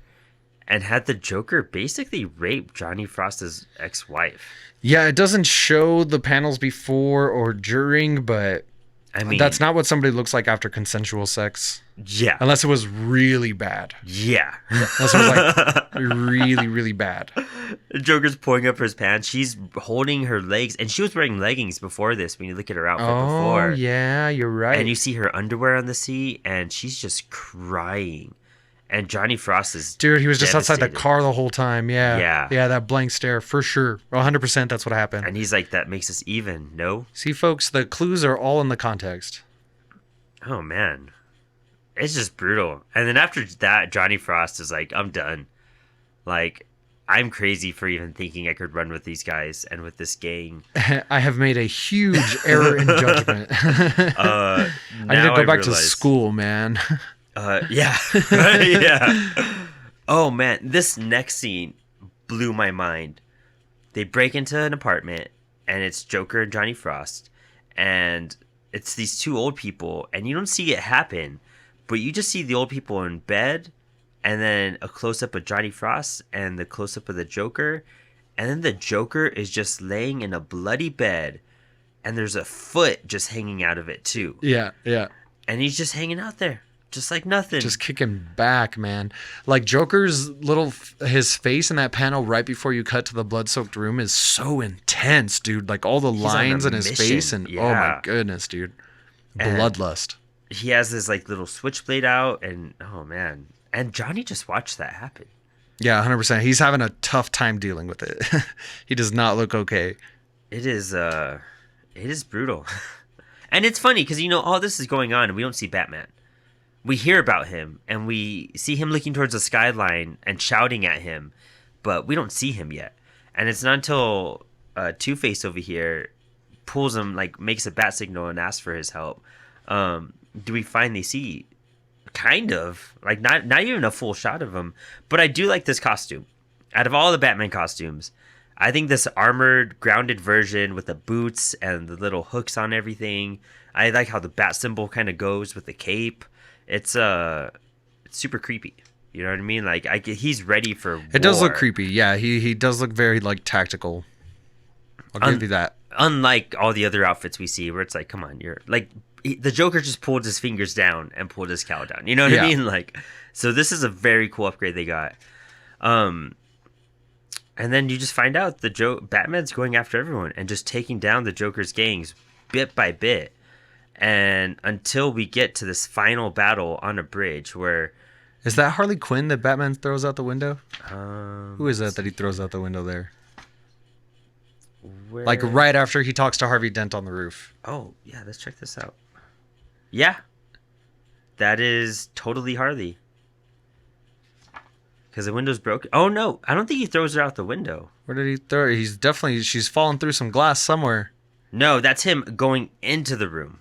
and had the Joker basically rape Johnny Frost's ex-wife. Yeah, it doesn't show the panels before or during, but I mean, that's not what somebody looks like after consensual sex. yeah. Unless it was really bad. Yeah. Unless it was like really, really bad. The Joker's pulling up his pants. She's holding her legs, and she was wearing leggings before this when you look at her outfit Oh, before. yeah, you're right. And you see her underwear on the seat, and she's just crying. And Johnny Frost is Dude, he was just outside the devastated. car the whole time. Yeah. Yeah. Yeah, that blank stare, for sure. 100% that's what happened. And he's like, "That makes us even, no?" See, folks, the clues are all in the context. Oh, man. It's just brutal. And then after that, Johnny Frost is like, "I'm done. Like, I'm crazy for even thinking I could run with these guys and with this gang. I have made a huge error in judgment. I need to go back to school, man. Yeah. Yeah. Oh, man. This next scene blew my mind. They break into an apartment, and it's Joker and Johnny Frost. And it's these two old people, and you don't see it happen, but you just see the old people in bed, and then a close-up of Johnny Frost, and the close-up of the Joker. And then the Joker is just laying in a bloody bed, and there's a foot just hanging out of it, too. Yeah, yeah. And he's just hanging out there, just like nothing. Just kicking back, man. Like Joker's his face in that panel right before you cut to the blood-soaked room is so intense, dude. Like all the lines in his face, and oh my goodness, dude, bloodlust. He has this like little switchblade out, and oh man, and Johnny just watched that happen. Yeah, 100%. He's having a tough time dealing with it. He does not look okay. It is brutal. And it's funny because, all this is going on and we don't see Batman. We hear about him and we see him looking towards the skyline and shouting at him, but we don't see him yet. And it's not until Two-Face over here pulls him, like makes a bat signal and asks for his help. Do we finally see kind of like not even a full shot of him, but I do like this costume. Out of all the Batman costumes, I think this armored, grounded version with the boots and the little hooks on everything. I like how the bat symbol kind of goes with the cape. It's super creepy. You know what I mean? Like he's ready for war. It does look creepy. Yeah, he does look very like tactical. I'll give you that. Unlike all the other outfits we see, where it's like, come on, you're like the Joker just pulled his fingers down and pulled his cowl down. You know what I mean? Like, so this is a very cool upgrade they got. And then you just find out Batman's going after everyone and just taking down the Joker's gangs bit by bit. And until we get to this final battle on a bridge where... Is that Harley Quinn that Batman throws out the window? Who is that he throws out the window there? Like right after he talks to Harvey Dent on the roof. Oh, yeah, let's check this out. Yeah. That is totally Harley. Because the window's broken. Oh, no. I don't think he throws her out the window. Where did he throw her? She's fallen through some glass somewhere. No, that's him going into the room.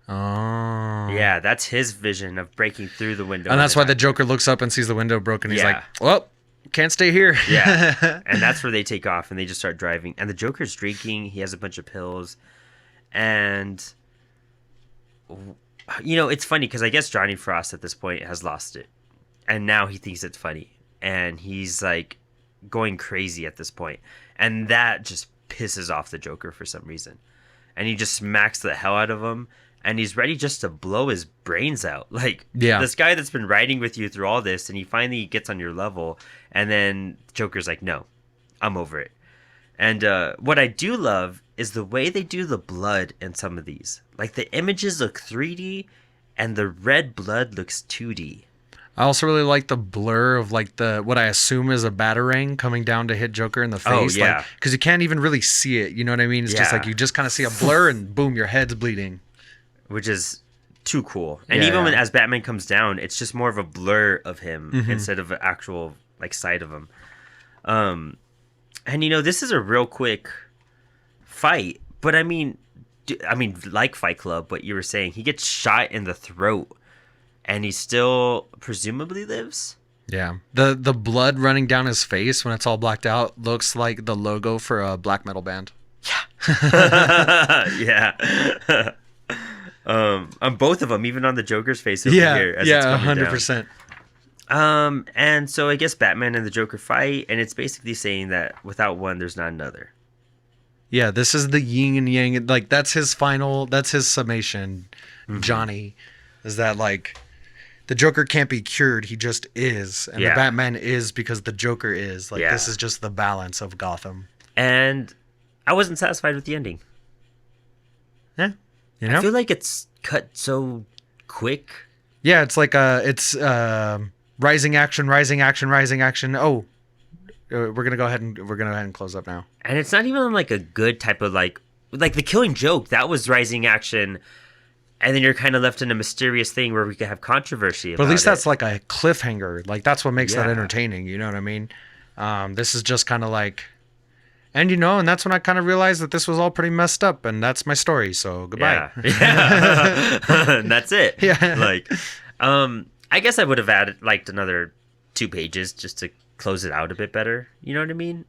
Oh. Yeah, that's his vision of breaking through the window. And that's why the Joker looks up and sees the window broken. He's like, well, can't stay here. Yeah. And that's where they take off and they just start driving. And the Joker's drinking. He has a bunch of pills. And, it's funny because I guess Johnny Frost at this point has lost it. And now he thinks it's funny. And he's like going crazy at this point. And that just pisses off the Joker for some reason. And he just smacks the hell out of him. And he's ready just to blow his brains out. Like, this guy that's been riding with you through all this, and he finally gets on your level. And then Joker's like, no, I'm over it. And what I do love is the way they do the blood in some of these. Like, the images look 3D, and the red blood looks 2D. I also really like the blur of like what I assume is a batarang coming down to hit Joker in the face. Oh, yeah. Because you can't even really see it. You know what I mean? It's just like you just kind of see a blur and boom, your head's bleeding. Which is too cool. And even as Batman comes down, it's just more of a blur of him instead of an actual like sight of him. And this is a real quick fight. But I mean, like Fight Club, what you were saying, he gets shot in the throat. And he still presumably lives? Yeah. The blood running down his face when it's all blacked out looks like the logo for a black metal band. Yeah. Yeah. On both of them, even on the Joker's face over here. As it's 100%. Down. And so I guess Batman and the Joker fight, and it's basically saying that without one, there's not another. Yeah, this is the yin and yang. Like, that's his summation, Johnny, is that, like... The Joker can't be cured. He just is. And the Batman is because the Joker is. Like, this is just the balance of Gotham. And I wasn't satisfied with the ending. Yeah. I feel like it's cut so quick. Yeah, it's like rising action. Oh, we're going to go ahead and close up now. And it's not even like a good type of like the Killing Joke. That was rising action. And then you're kind of left in a mysterious thing where we could have controversy about it. But at least that's like a cliffhanger. Like, that's what makes that entertaining. You know what I mean? This is just kind of like... And, and that's when I kind of realized that this was all pretty messed up. And that's my story. So, goodbye. Yeah. And that's it. Yeah. Like, I guess I would have liked another 2 pages just to close it out a bit better. You know what I mean?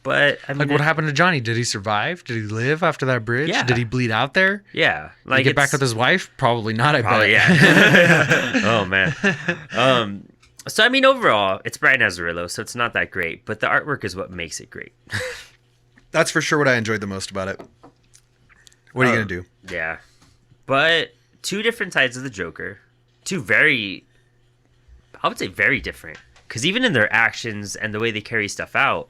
But I mean, like, what happened to Johnny? Did he survive? Did he live after that bridge? Yeah. Did he bleed out there? Yeah. Like, get back with his wife? Probably not. I bet. Yeah. Oh man. So I mean, overall, it's Brian Azzarello, so it's not that great. But the artwork is what makes it great. That's for sure what I enjoyed the most about it. What are you gonna do? Yeah. But 2 different sides of the Joker. two very, I would say, very different. Because even in their actions and the way they carry stuff out,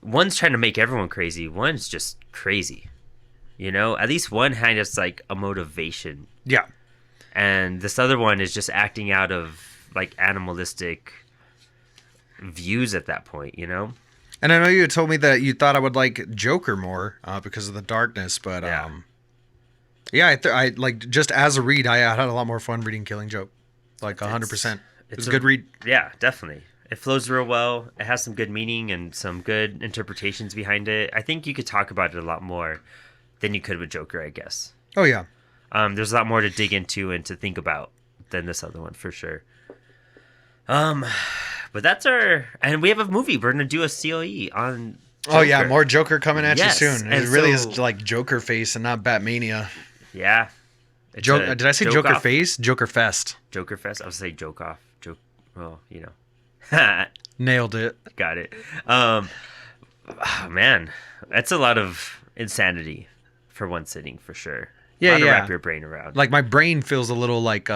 one's trying to make everyone crazy. One's just crazy. You know, at least one has like a motivation. Yeah. And this other one is just acting out of like animalistic views at that point, you know? And I know you had told me that you thought I would like Joker more because of the darkness, but yeah, I like just as a read, I had a lot more fun reading Killing Joke, like 100%. It's a good read. Yeah, definitely. It flows real well. It has some good meaning and some good interpretations behind it. I think you could talk about it a lot more than you could with Joker, I guess. Oh yeah. There's a lot more to dig into and to think about than this other one for sure. But that's and we have a movie. We're gonna do a COE on Joker. Oh yeah, more Joker coming at you soon. And it really is like Joker face and not Batmania. Yeah. Did I say Joker face? Joker Fest. Joker Fest. I was say joke off. Joke. Well, you know. Nailed it. Got it. Oh, man, that's a lot of insanity for one sitting for sure. Yeah, to wrap your brain around. Like my brain feels a little like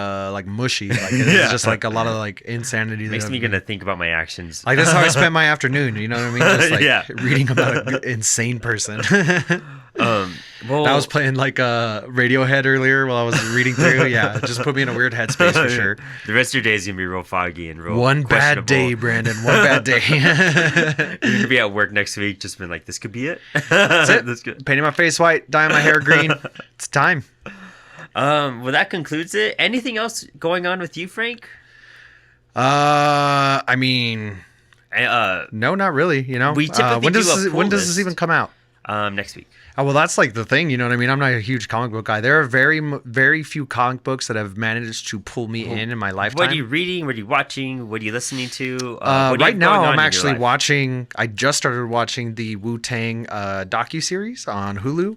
mushy. Like it's just like a lot of like insanity. Makes me gonna think about my actions. Like that's how I spent my afternoon. You know what I mean? Just like reading about an insane person. Well, I was playing like Radiohead earlier while I was reading through. Yeah, it just put me in a weird headspace for sure. The rest of your day is gonna be real foggy and real. One bad day, Brandon. One bad day. You're gonna be at work next week, just been like, this could be it. That's it. That's good. Painting my face white, dyeing my hair green. It's time. Well, that concludes it. Anything else going on with you, Frank? I mean, no, not really. You know, we typically when does this even come out? Next week. Oh, well, that's like the thing, you know what I mean? I'm not a huge comic book guy. There are very few comic books that have managed to pull me in my lifetime. What are you reading? What are you watching? What are you listening to? Right now, I'm actually watching. I just started watching the Wu-Tang docuseries on Hulu,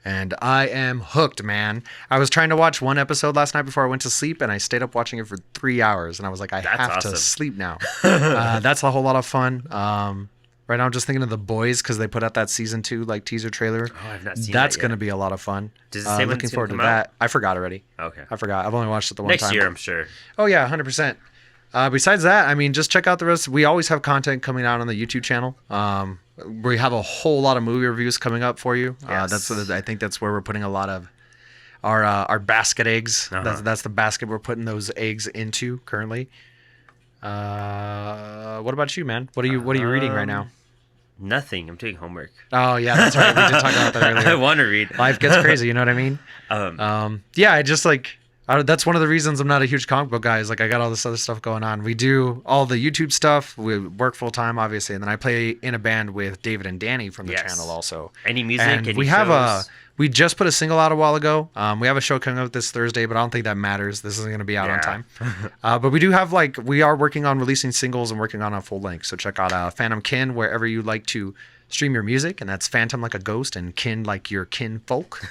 and I am hooked, man. I was trying to watch one episode last night before I went to sleep, and I stayed up watching it for 3 hours, and I was like, I have to sleep now. That's a whole lot of fun. Right now, I'm just thinking of The Boys because they put out that season 2 like teaser trailer. Oh, I've not seen That's that yet. going to be a lot of fun. Does it say when looking it's forward to come that. out? I forgot already. Okay. I forgot. I've only watched it the one time. Next year, I'm sure. Oh yeah, 100%. Besides that, I mean, just check out the rest. We always have content coming out on the YouTube channel. We have a whole lot of movie reviews coming up for you. Yes. I think that's where we're putting a lot of our basket eggs. That's the basket we're putting those eggs into currently. What about you, man? What are you reading right now? Nothing. I'm doing homework. Oh yeah, that's right. We did talk about that earlier. I want to read. Life gets crazy. You know what I mean? Yeah, I just like. That's one of the reasons I'm not a huge comic book guy. Is like I got all this other stuff going on. We do all the YouTube stuff. We work full time, obviously, and then I play in a band with David and Danny from the channel also. Any music? And any we shows? have we just put a single out a while ago. We have a show coming up this Thursday, but I don't think that matters. This isn't going to be out on time. But we do have we are working on releasing singles and working on a full length. So check out Phantom Kin wherever you like to stream your music, and that's Phantom like a ghost and Kin like your kin folk.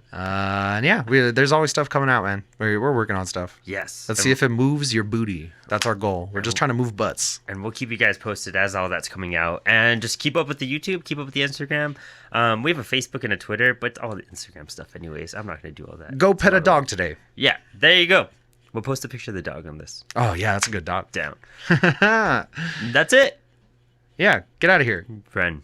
And yeah, there's always stuff coming out, man. We're working on stuff. Yes. Let's see if it moves your booty. That's our goal. We're just trying to move butts. And we'll keep you guys posted as all that's coming out. And just keep up with the YouTube, keep up with the Instagram. We have a Facebook and a Twitter, but all the Instagram stuff anyways. I'm not going to do all that. Go pet a dog today. Yeah, there you go. We'll post a picture of the dog on this. Oh, yeah, that's a good dog. Down. That's it. Yeah, get out of here. Friend.